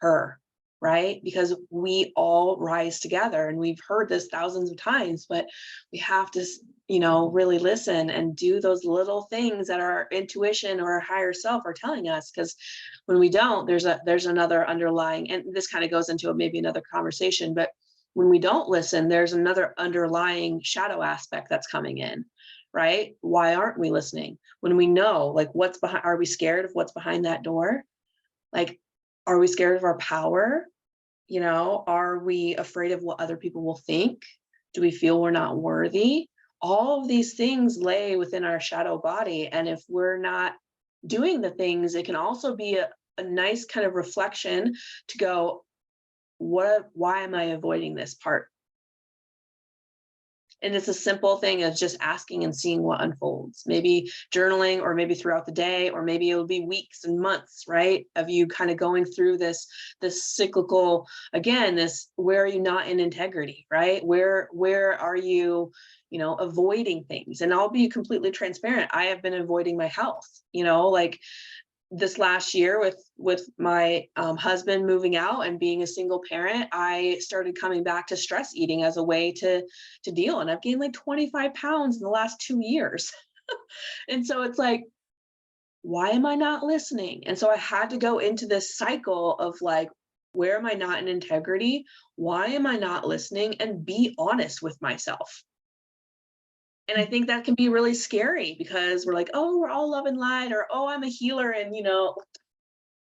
her, right? Because we all rise together, and we've heard this thousands of times, but we have to, really listen and do those little things that our intuition or our higher self are telling us. Because when we don't, there's another underlying, and this kind of goes into maybe another conversation, but when we don't listen, there's another underlying shadow aspect that's coming in, right? Why aren't we listening? When we know, like, what's behind, are we scared of what's behind that door? Like, are we scared of our power? Are we afraid of what other people will think? Do we feel we're not worthy? All of these things lay within our shadow body. And if we're not doing the things, it can also be a nice kind of reflection to go, why am I avoiding this part? And it's a simple thing of just asking and seeing what unfolds, maybe journaling, or maybe throughout the day, or maybe it'll be weeks and months, right? Of you kind of going through this cyclical, again, this, where are you not in integrity, right? Where are you, avoiding things? And I'll be completely transparent. I have been avoiding my health, like this last year with my husband moving out and being a single parent, I started coming back to stress eating as a way to deal. And I've gained like 25 pounds in the last 2 years. And so it's like, why am I not listening? And so I had to go into this cycle of like, where am I not in integrity? Why am I not listening? And be honest with myself. And I think that can be really scary, because we're like, oh, we're all love and light, or, oh, I'm a healer. And,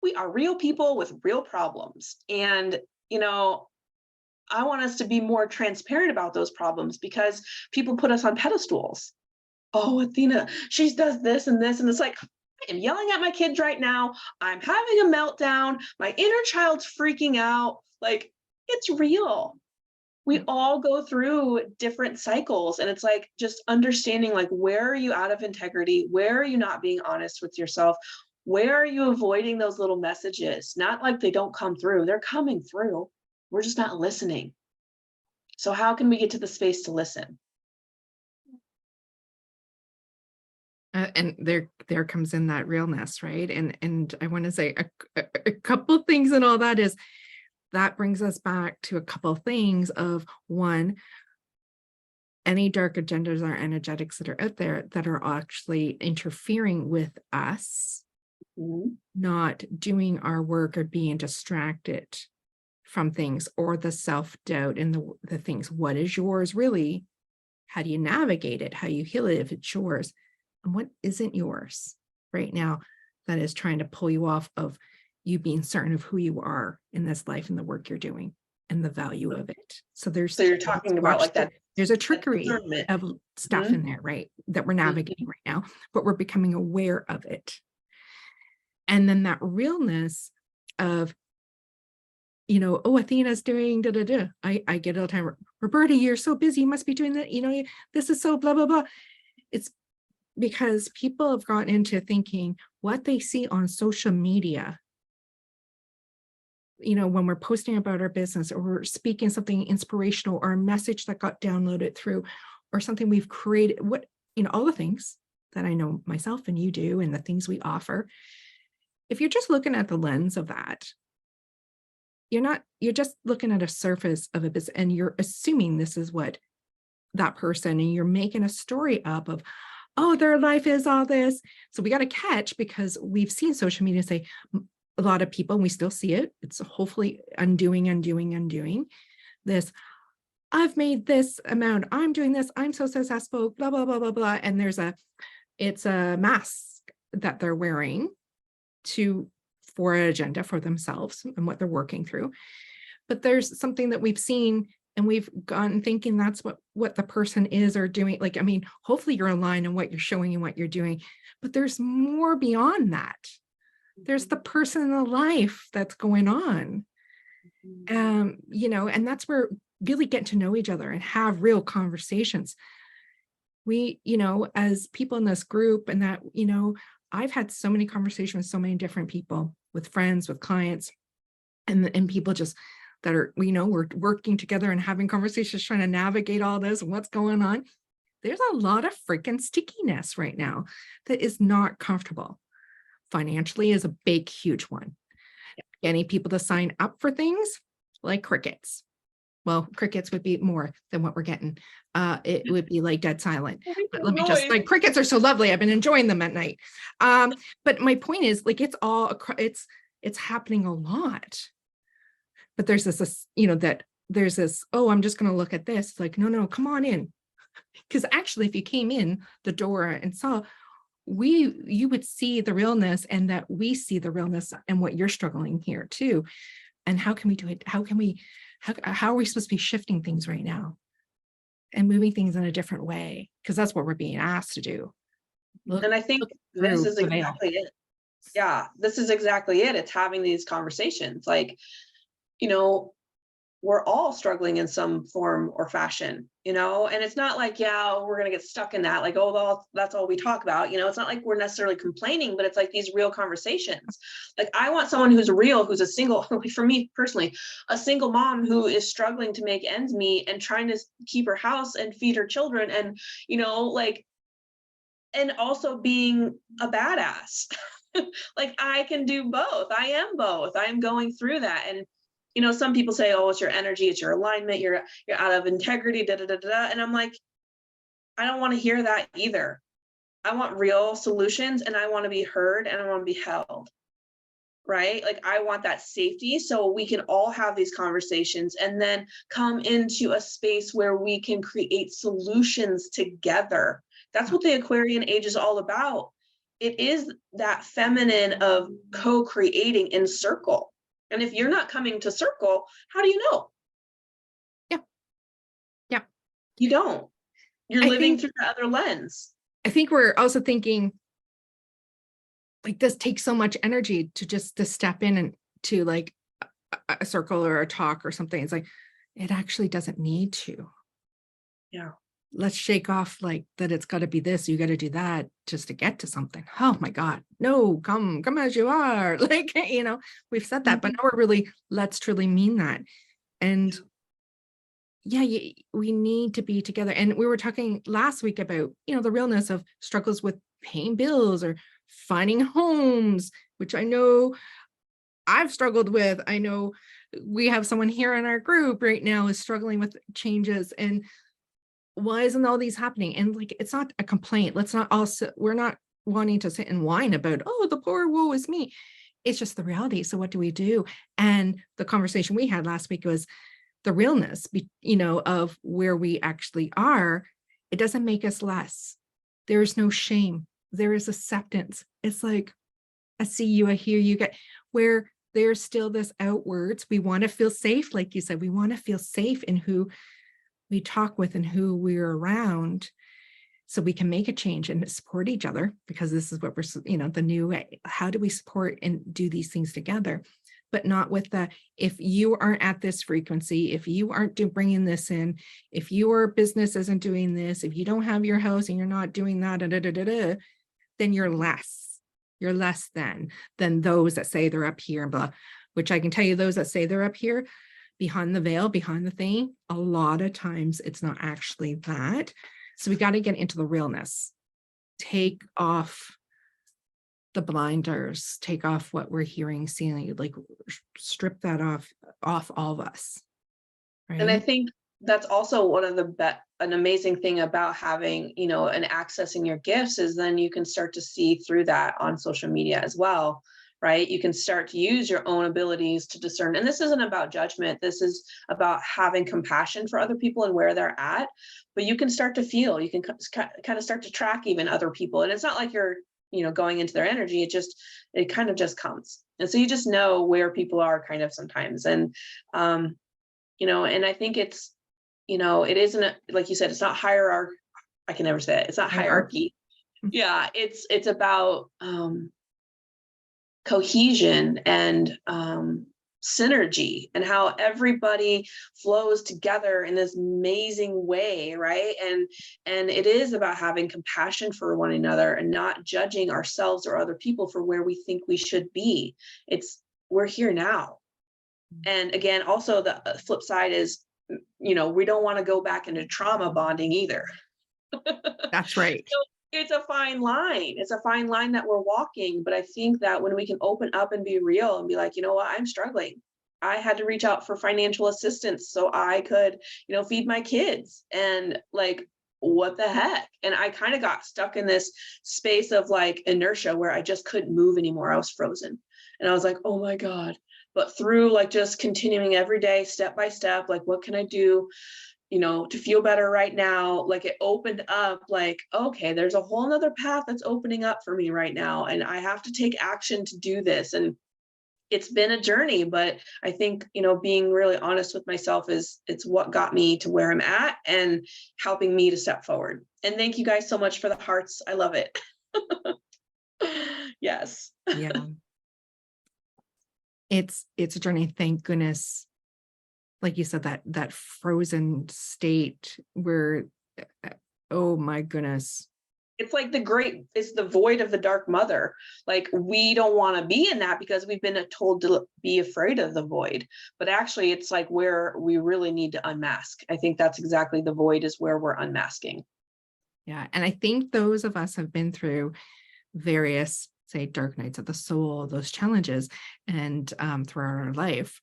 we are real people with real problems. And, I want us to be more transparent about those problems, because people put us on pedestals. Oh, Athena, she does this and this. And it's like, I am yelling at my kids right now. I'm having a meltdown. My inner child's freaking out. Like, it's real. We all go through different cycles, and it's like just understanding, like, where are you out of integrity? Where are you not being honest with yourself? Where are you avoiding those little messages? Not like they don't come through, they're coming through. We're just not listening. So how can we get to the space to listen? And there comes in that realness, right? And I want to say a couple of things, and all that is, that brings us back to a couple of things of, one, any dark agendas or energetics that are out there that are actually interfering with us, not doing our work, or being distracted from things, or the self-doubt and the things. What is yours really? How do you navigate it? How do you heal it if it's yours? And what isn't yours right now that is trying to pull you off of you being certain of who you are in this life and the work you're doing? and the value of it. So So you're talking about like that there's a trickery discernment. of stuff Mhm. in there, right? That we're navigating right now, but we're becoming aware of it. And then that realness of, oh, Athena's doing da da da. I get it all the time. Roberta, you're so busy. You must be doing that. This is so blah blah blah. It's because people have gotten into thinking what they see on social media, when we're posting about our business or we're speaking something inspirational or a message that got downloaded through or something we've created, all the things that I know myself and you do and the things we offer. If you're just looking at the lens of that, you're just looking at a surface of a business and you're assuming this is what that person, and you're making a story up of, oh, their life is all this. So we got to catch, because we've seen social media say a lot of people, and we still see it. It's hopefully undoing this. I've made this amount. I'm doing this. I'm so successful, blah, blah, blah, blah, blah. And it's a mask that they're wearing for an agenda for themselves and what they're working through. But there's something that we've seen and we've gone thinking that's what the person is or doing. Like, I mean, hopefully you're aligned in what you're showing and what you're doing, but there's more beyond that. There's the person in the life that's going on. And that's where really get to know each other and have real conversations. We, as people in this group and that, I've had so many conversations with so many different people, with friends, with clients, and people just that are, we're working together and having conversations, trying to navigate all this and what's going on. There's a lot of freaking stickiness right now that is not comfortable. Financially is a big, huge one. Getting people to sign up for things like crickets. Well, crickets would be more than what we're getting. It would be like dead silent. But let me just, like, crickets are so lovely. I've been enjoying them at night. But my point is, like, it's happening a lot. But there's this, that there's this, oh, I'm just going to look at this. Like, no, come on in. Because actually, if you came in the door and saw, you would see the realness, and that we see the realness and what you're struggling here too. And how can we do it? How are we supposed to be shifting things right now and moving things in a different way? Because that's what we're being asked to do. And I think this is exactly it. Yeah, this is exactly it. It's having these conversations. Like, we're all struggling in some form or fashion, and it's not like, yeah, we're going to get stuck in that. Like, oh, well, that's all we talk about. It's not like we're necessarily complaining, but it's like these real conversations. Like, I want someone who's real, who's a single, for me personally, a single mom who is struggling to make ends meet and trying to keep her house and feed her children. And, and also being a badass. Like, I can do both. I am both. I'm going through that. And some people say, oh, it's your energy, it's your alignment, you're out of integrity, da da da da. And I'm like, I don't want to hear that either. I want real solutions, and I want to be heard, and I want to be held. Right? Like, I want that safety so we can all have these conversations and then come into a space where we can create solutions together. That's what the Aquarian age is all about. It is that feminine of co-creating in circle. And if you're not coming to circle, how do you know? Yeah. You don't. You're living through the other lens. I think we're also thinking, like, this takes so much energy to step in and to, like, a circle or a talk or something. It's like, it actually doesn't need to. Yeah. Let's shake off, like, that it's got to be this, you got to do that just to get to something. Oh my God, no, come as you are. Like, we've said that, but now we're really, let's truly mean that. And yeah, we need to be together. And we were talking last week about, the realness of struggles with paying bills or finding homes, which I know I've struggled with. I know we have someone here in our group right now is struggling with changes, and why isn't all these happening? And, like, it's not a complaint. We're not wanting to sit and whine about, oh, the poor woe is me. It's just the reality. So what do we do? And the conversation we had last week was the realness, of where we actually are. It doesn't make us less. There is no shame. There is acceptance. It's like, I see you, I hear you, where there's still this outwards. We want to feel safe. Like you said, we want to feel safe in who we talk with and who we're around, so we can make a change and support each other, because this is what we're, the new way. How do we support and do these things together? But not with the, if you aren't at this frequency, if you aren't bringing this in, if your business isn't doing this, if you don't have your house and you're not doing that, then you're less than those that say they're up here and blah, which I can tell you, those that say they're up here behind the veil, behind the thing, a lot of times it's not actually that. So we got to get into the realness, take off the blinders, take off what we're hearing, seeing, like strip that off all of us. Right. And I think that's also one of an amazing thing about having, and accessing your gifts is then you can start to see through that on social media as well, right? You can start to use your own abilities to discern. And this isn't about judgment. This is about having compassion for other people and where they're at. But you can start to feel, you can kind of start to track even other people. And it's not like you're, going into their energy. It kind of just comes. And so you just know where people are kind of sometimes. And, and I think it's, it isn't, like you said, it's not hierarchy. I can never say it. It's not hierarchy. Yeah. It's about, cohesion and synergy, and how everybody flows together in this amazing way, right? And it is about having compassion for one another and not judging ourselves or other people for where we think we should be. We're here now. And again, also the flip side is, we don't want to go back into trauma bonding either. That's right. So it's a fine line. It's a fine line that we're walking. But I think that when we can open up and be real and be like, you know what, I'm struggling. I had to reach out for financial assistance so I could, feed my kids. And like, what the heck? And I kind of got stuck in this space of like inertia where I just couldn't move anymore. I was frozen. And I was like, oh my God. But through like just continuing every day, step by step, like, what can I do, to feel better right now? Like, it opened up, like, okay, there's a whole nother path that's opening up for me right now. And I have to take action to do this. And it's been a journey, but I think, being really honest with myself it's what got me to where I'm at and helping me to step forward. And thank you guys so much for the hearts. I love it. Yes. Yeah. It's a journey. Thank goodness. Like you said, that frozen state where, oh my goodness. It's like it's the void of the dark mother. Like, we don't want to be in that because we've been told to be afraid of the void. But actually, it's like where we really need to unmask. I think that's exactly the void, is where we're unmasking. Yeah. And I think those of us have been through various, say, dark nights of the soul, those challenges, and throughout our life.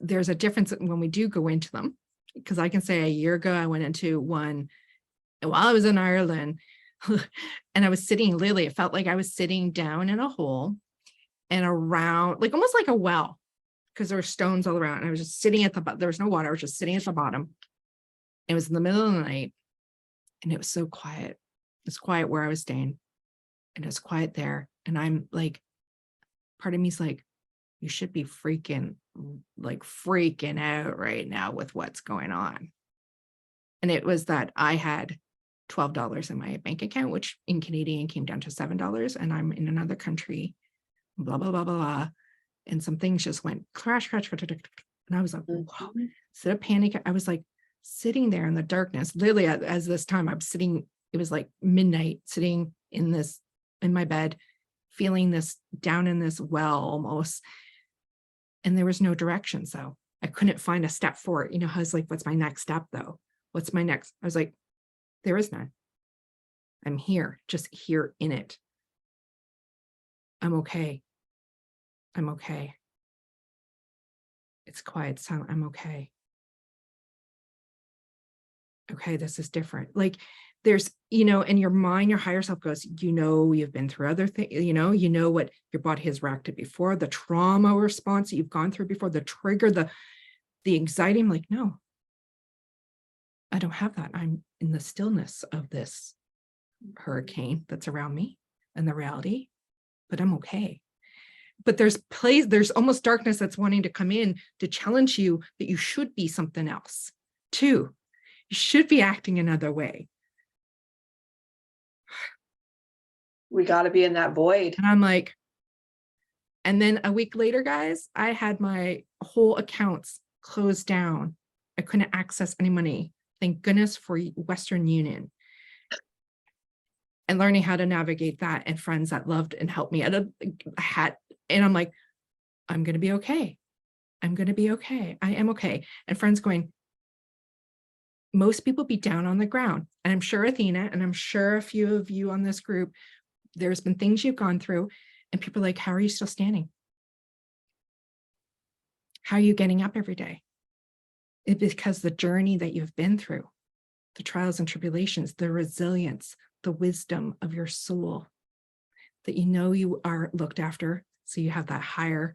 There's a difference when we do go into them, because I can say a year ago, I went into one while I was in Ireland and I was sitting, literally, it felt like I was sitting down in a hole and around, like almost like a well, because there were stones all around. And I was just sitting at the bottom. There was no water. I was just sitting at the bottom. It was in the middle of the night and it was so quiet. It was quiet where I was staying and it was quiet there. And I'm like, part of me's like, you should be freaking out right now with what's going on. And it was that I had $12 in my bank account, which in Canadian came down to $7. And I'm in another country, blah, blah, blah, blah, blah. And some things just went crash, crash, crash, crash. And I was like, wow. Instead of panic, I was like sitting there in the darkness. Literally, as this time I'm sitting, it was like midnight, sitting in my bed, feeling this down in this well almost. And there was no direction. So I couldn't find a step forward. I was like, what's my next step though? What's my next? I was like, there is none. I'm here, just here in it. I'm okay. I'm okay. It's quiet, silent. I'm okay. Okay, this is different. Like there's, and your mind, your higher self goes, you've been through other things, you know what your body has reacted before, the trauma response that you've gone through before, the trigger, the anxiety. I'm like, no, I don't have that. I'm in the stillness of this hurricane that's around me and the reality, but I'm okay. but there's almost darkness that's wanting to come in to challenge you that you should be something else too. You should be acting another way. We got to be in that void. And I'm like, and then a week later, guys, I had my whole accounts closed down. I couldn't access any money. Thank goodness for Western Union. And learning how to navigate that, and friends that loved and helped me. And I'm like, I'm going to be okay. I'm going to be okay. I am okay. And friends going, most people be down on the ground. And I'm sure Athena, and I'm sure a few of you on this group, there's been things you've gone through, and people are like, how are you still standing? How are you getting up every day? It's because the journey that you've been through, the trials and tribulations, the resilience, the wisdom of your soul, that you know you are looked after. So you have that higher,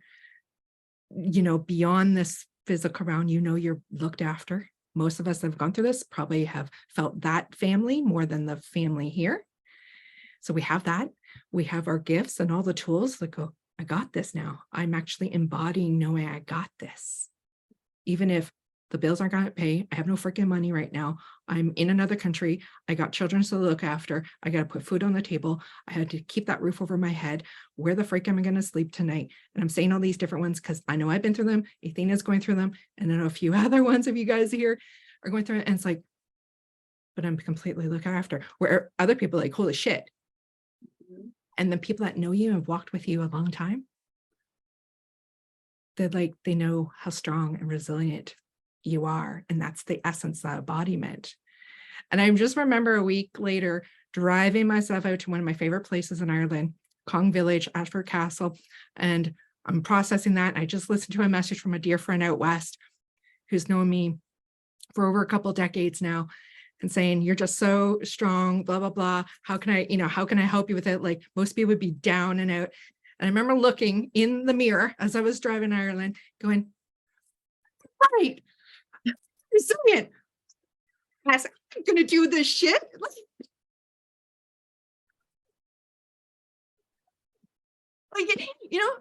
beyond this physical realm, you're looked after. Most of us that have gone through this probably have felt that family more than the family here. So we have that. We have our gifts and all the tools that go, I got this now. I'm actually embodying knowing I got this. Even if the bills aren't going to pay, I have no freaking money right now. I'm in another country. I got children to look after. I got to put food on the table. I had to keep that roof over my head. Where the freak am I going to sleep tonight? And I'm saying all these different ones because I know I've been through them. Athena's going through them. And I know a few other ones of you guys here are going through it. And it's like, but I'm completely looked after. Where other people are like, holy shit. And the people that know you and have walked with you a long time, they know how strong and resilient you are. And that's the essence, that embodiment. And I just remember a week later driving myself out to one of my favorite places in Ireland, Cong Village, Ashford Castle. And I'm processing that. I just listened to a message from a dear friend out west who's known me for over a couple of decades now, and saying, you're just so strong, blah, blah, blah. How can I help you with it? Like most people would be down and out. And I remember looking in the mirror as I was driving Ireland going, right, resilient. I was like, I'm going to do this shit.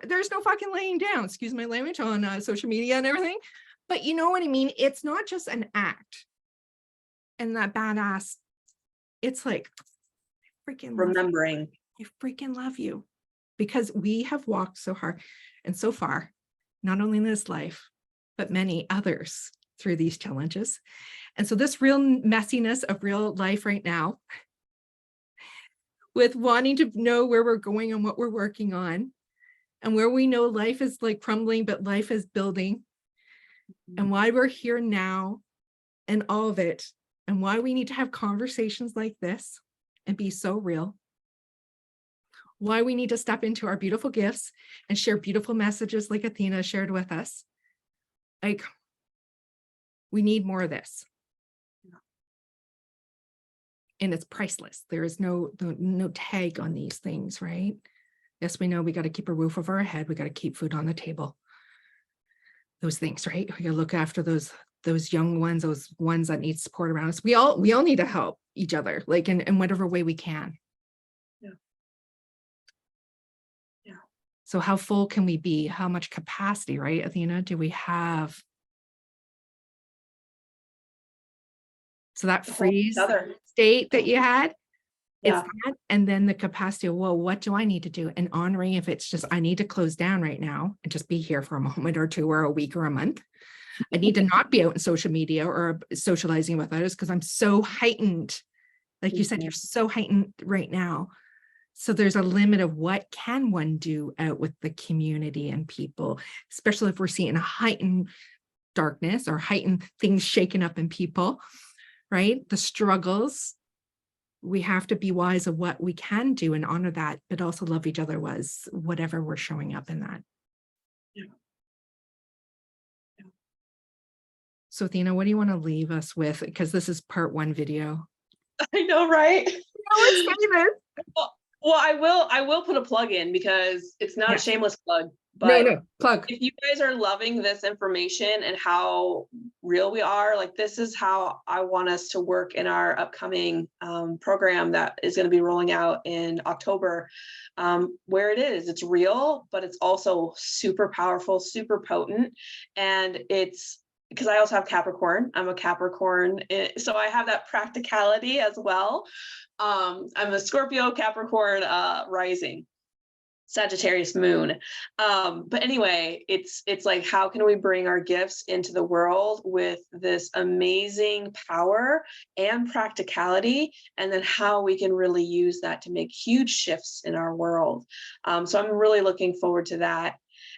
There's no fucking laying down, excuse my language, on social media and everything. But you know what I mean? It's not just an act. And that badass, it's like, I freaking Remembering. I freaking love you, because we have walked so hard and so far, not only in this life, but many others through these challenges. And so this real messiness of real life right now, with wanting to know where we're going and what we're working on, and where we know life is like crumbling, but life is building, and why we're here now and all of it, and why we need to have conversations like this and be so real. Why we need to step into our beautiful gifts and share beautiful messages like Athena shared with us. Like, we need more of this. And it's priceless. There is no tag on these things, right? Yes, we know we got to keep a roof over our head. We got to keep food on the table. Those things, right? We got to look after those young ones, those ones that need support around us. We all need to help each other, like in whatever way we can. Yeah. Yeah. So how full can we be? How much capacity, right, Athena, do we have? So that freeze state that you had, yeah. It's that, and then the capacity of, well, what do I need to do? And honoring if it's just, I need to close down right now and just be here for a moment or two or a week or a month. I need to not be out in social media or socializing with others because I'm so heightened. Like you said, you're so heightened right now. So there's a limit of what can one do out with the community and people, especially if we're seeing a heightened darkness or heightened things shaken up in people, right? The struggles. We have to be wise of what we can do and honor that, but also love each other was whatever we're showing up in that. Yeah. Yeah. So Athena, what do you want to leave us with? Because this is part 1 video. I know, right? It's famous. Well, I will put a plug in because it's not a shameless plug, But No, plug. if you guys are loving this information and how real we are, like this is how I want us to work in our upcoming program that is going to be rolling out in October, where it's real, but it's also super powerful, super potent. And it's because I also have Capricorn. I'm a Capricorn, so I have that practicality as well. I'm a Scorpio Capricorn rising. Sagittarius moon. But anyway, it's like, how can we bring our gifts into the world with this amazing power and practicality, and then how we can really use that to make huge shifts in our world. So I'm really looking forward to that.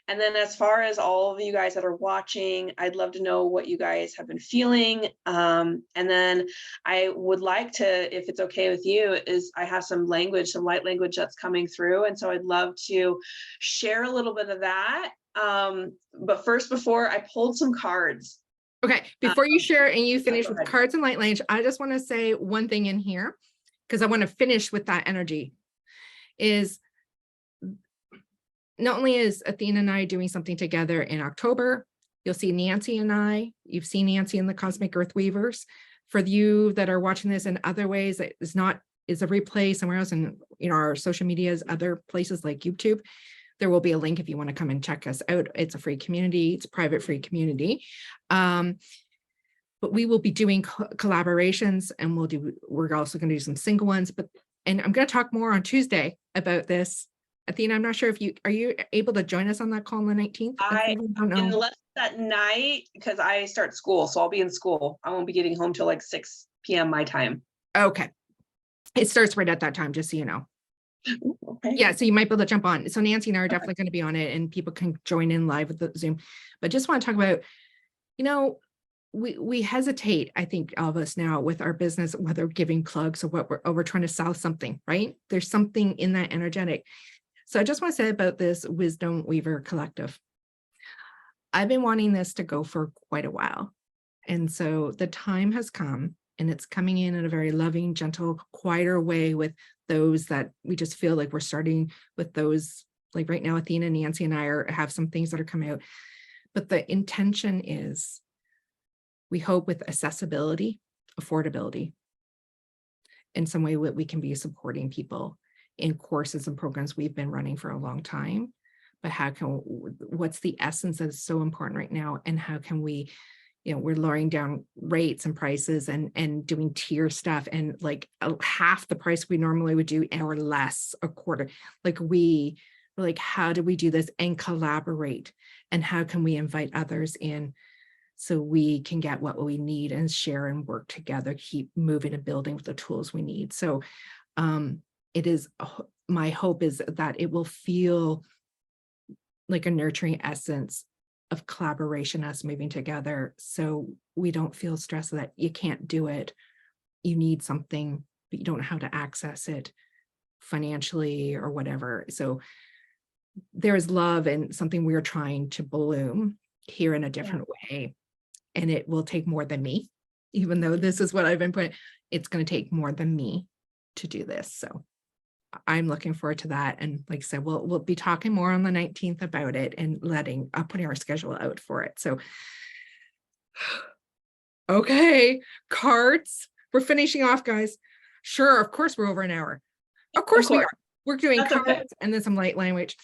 And then as far as all of you guys that are watching, I'd love to know what you guys have been feeling. And then I would like to, if it's okay with you, is I have some light language that's coming through. And so I'd love to share a little bit of that. But first, before I pulled some cards. Okay, before you share and you finish with ahead. cards and light language, I just want to say one thing in here, because I want to finish with that energy, is not only is Athena and I doing something together in October, you'll see Nancy and I, you've seen Nancy in the Cosmic Earth Weavers. For you that are watching this in other ways, that is a replay somewhere else, and our social medias, other places like YouTube, there will be a link if you want to come and check us out. It's a free community, it's a private free community. But we will be doing collaborations, and we're also going to do some single ones, and I'm going to talk more on Tuesday about this. Athena, I'm not sure if are you able to join us on that call on the 19th? I don't know. Unless that night, because I start school, so I'll be in school. I won't be getting home till like 6 p.m. my time. Okay. It starts right at that time, just so you know. Okay. Yeah, so you might be able to jump on. So Nancy and I are definitely going to be on it, and people can join in live with the Zoom. But just want to talk about, we hesitate, I think, all of us now with our business, whether giving plugs or what we're trying to sell something, right? There's something in that energetic. So I just want to say about this Wisdom Weaver Collective. I've been wanting this to go for quite a while. And so the time has come, and it's coming in a very loving, gentle, quieter way with those that we just feel like we're starting with those, like right now, Athena, Nancy, and I have some things that are coming out. But the intention is, we hope with accessibility, affordability, in some way that we can be supporting people in courses and programs we've been running for a long time. But what's the essence that is so important right now? And how can we, we're lowering down rates and prices and doing tier stuff, and like half the price we normally would do, or less, a quarter. Like how do we do this and collaborate? And how can we invite others in so we can get what we need and share and work together, keep moving and building with the tools we need. So it is, my hope is that it will feel like a nurturing essence of collaboration, us moving together, so we don't feel stressed that you can't do it, you need something, but you don't know how to access it financially or whatever. So there's love and something we're trying to bloom here in a different way. And it will take more than me, even though this is what I've been putting, it's going to take more than me to do this. So I'm looking forward to that. And like I said, we'll be talking more on the 19th about it and putting our schedule out for it. So, okay, cards. We're finishing off, guys. Sure, of course we're over an hour. Of course we are. We're doing That's cards okay. And then some light language.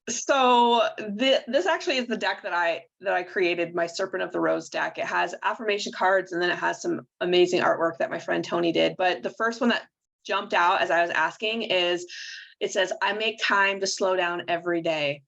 So this actually is the deck that I created, my Serpent of the Rose deck. It has affirmation cards, and then it has some amazing artwork that my friend Tony did. But the first one that jumped out as I was asking is, it says, I make time to slow down every day.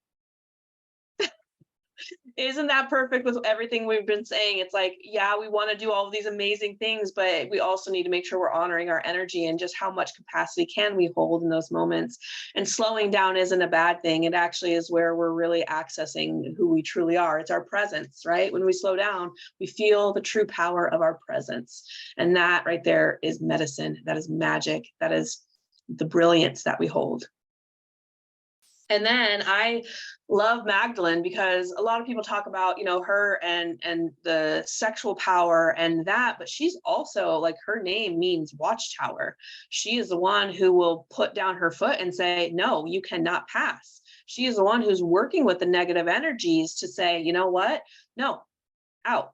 Isn't that perfect with everything we've been saying? It's like, yeah, we want to do all of these amazing things, but we also need to make sure we're honoring our energy and just how much capacity can we hold in those moments. And slowing down isn't a bad thing. It actually is where we're really accessing who we truly are. It's our presence, right? When we slow down, we feel the true power of our presence. And that right there is medicine. That is magic. That is the brilliance that we hold. And then I love Magdalene because a lot of people talk about, her and the sexual power and that, but she's also like, her name means watchtower. She is the one who will put down her foot and say, no, you cannot pass. She is the one who's working with the negative energies to say, you know what? No, out.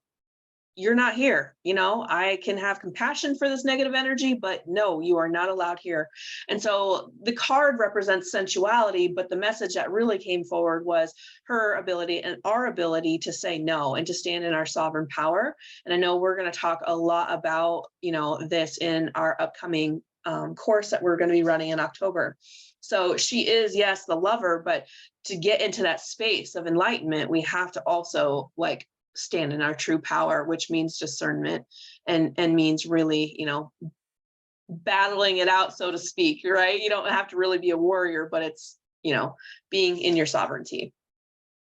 You're not here. I can have compassion for this negative energy, but no, you are not allowed here. And so the card represents sensuality, but the message that really came forward was her ability and our ability to say no and to stand in our sovereign power. And I know we're going to talk a lot about, this in our upcoming course that we're going to be running in October. So she is, yes, the lover, but to get into that space of enlightenment, we have to also stand in our true power, which means discernment and means really, battling it out, so to speak, right? You don't have to really be a warrior, but it's, being in your sovereignty.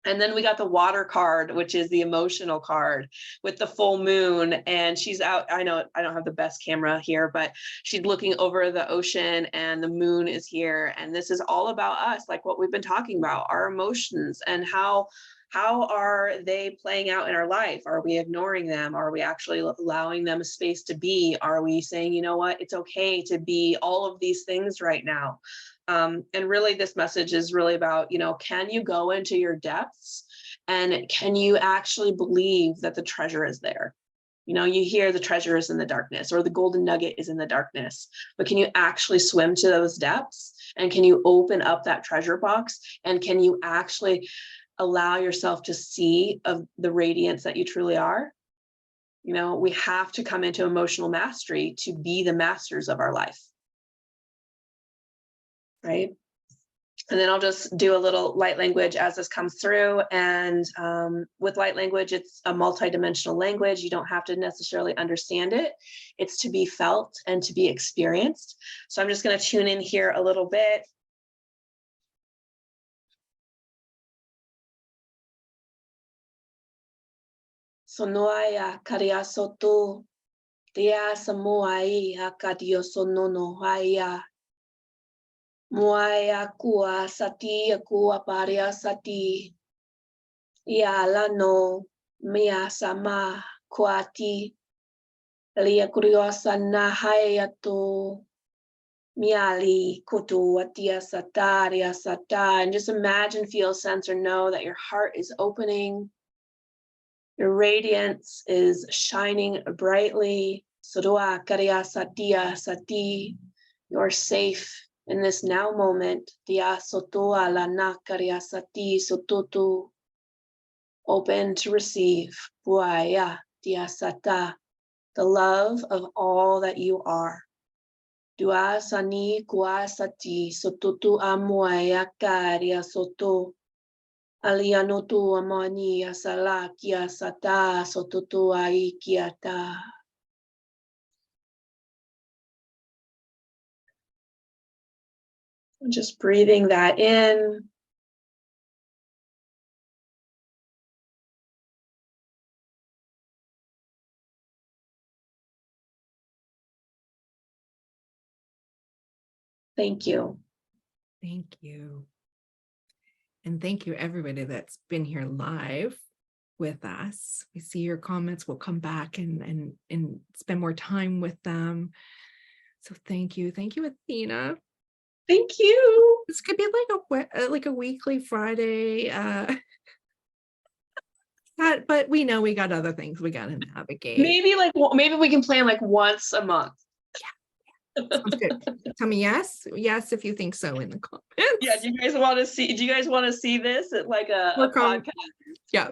And then we got the water card, which is the emotional card with the full moon. And she's out. I know I don't have the best camera here, but she's looking over the ocean and the moon is here. And this is all about us, like what we've been talking about, our emotions and how are they playing out in our life? Are we ignoring them? Are we actually allowing them a space to be? Are we saying, you know what, it's okay to be all of these things right now? And really this message is really about, can you go into your depths and can you actually believe that the treasure is there? You hear the treasure is in the darkness or the golden nugget is in the darkness, but can you actually swim to those depths? And can you open up that treasure box? And can you actually allow yourself to see of the radiance that you truly are? We have to come into emotional mastery to be the masters of our life. Right? And then I'll just do a little light language as this comes through. And with light language, it's a multidimensional language. You don't have to necessarily understand it. It's to be felt and to be experienced. So I'm just going to tune in here a little bit. Sonoaya kariasotu, dia samuai akadio sonono haya. Muaya kua sati akua paria sati. Ia lano mia sama kuati. Lia kuriosa na hayato. Miali kutu atia sataria sata. And just imagine, feel, sense, or know that your heart is opening. Your radiance is shining brightly. Sodua karia satia sati. You're safe in this now moment. Dia sotua la nakaria sati sotutu. Open to receive. Buaya dia sata. The love of all that you are. Dua sani kua sati sotutu amuaya karia soto. Alianotu amani asala kia sata sotutu aikiata. Just breathing that in. Thank you. Thank you. And thank you, everybody that's been here live with us. We see your comments. We'll come back and spend more time with them. So thank you. Thank you, Athena. Thank you. This could be like a weekly Friday. But we know we got other things we got to navigate. Maybe we can plan once a month. Sounds good. Tell me yes if you think so in the comments. Yeah, do you guys want to see this at a podcast? Yeah.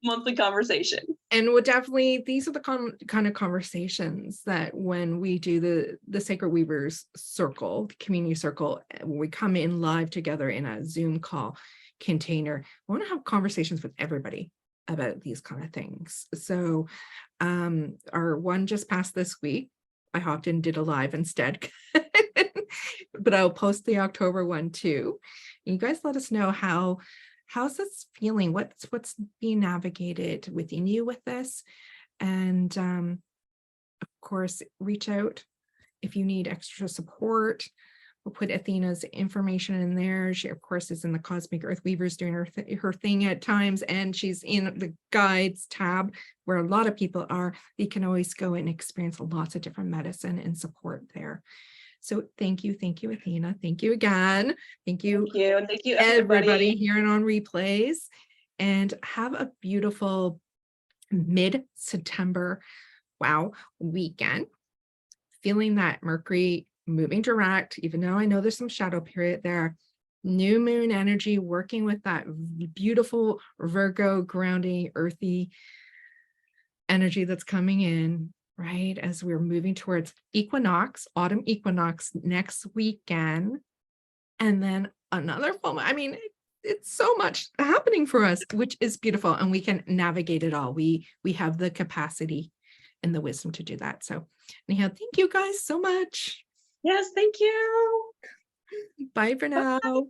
Monthly conversation. And we'll definitely, these are the kind of conversations that when we do the Sacred Weavers circle, the community circle, when we come in live together in a Zoom call container, we want to have conversations with everybody about these kind of things. So our one just passed this week. I hopped in, did a live instead, but I'll post the October one too. And you guys let us know how's this feeling? What's being navigated within you with this? And of course, reach out if you need extra support. We'll put Athena's information in there. She, of course, is in the Cosmic Earth Weavers doing her thing at times, and she's in the guides tab where a lot of people are. You can always go and experience lots of different medicine and support there. So thank you, Athena. Thank you again. Thank you, and thank you, everybody hearing on replays. And have a beautiful mid-September, wow, weekend. Feeling that Mercury moving direct, even though I know there's some shadow period there. New moon energy working with that beautiful Virgo grounding, earthy energy that's coming in, right? As we're moving towards equinox, autumn equinox next weekend. And then another full, I mean, it's so much happening for us, which is beautiful. And we can navigate it all. We have the capacity and the wisdom to do that. So anyhow, thank you guys so much. Yes, thank you. Bye for now. Bye.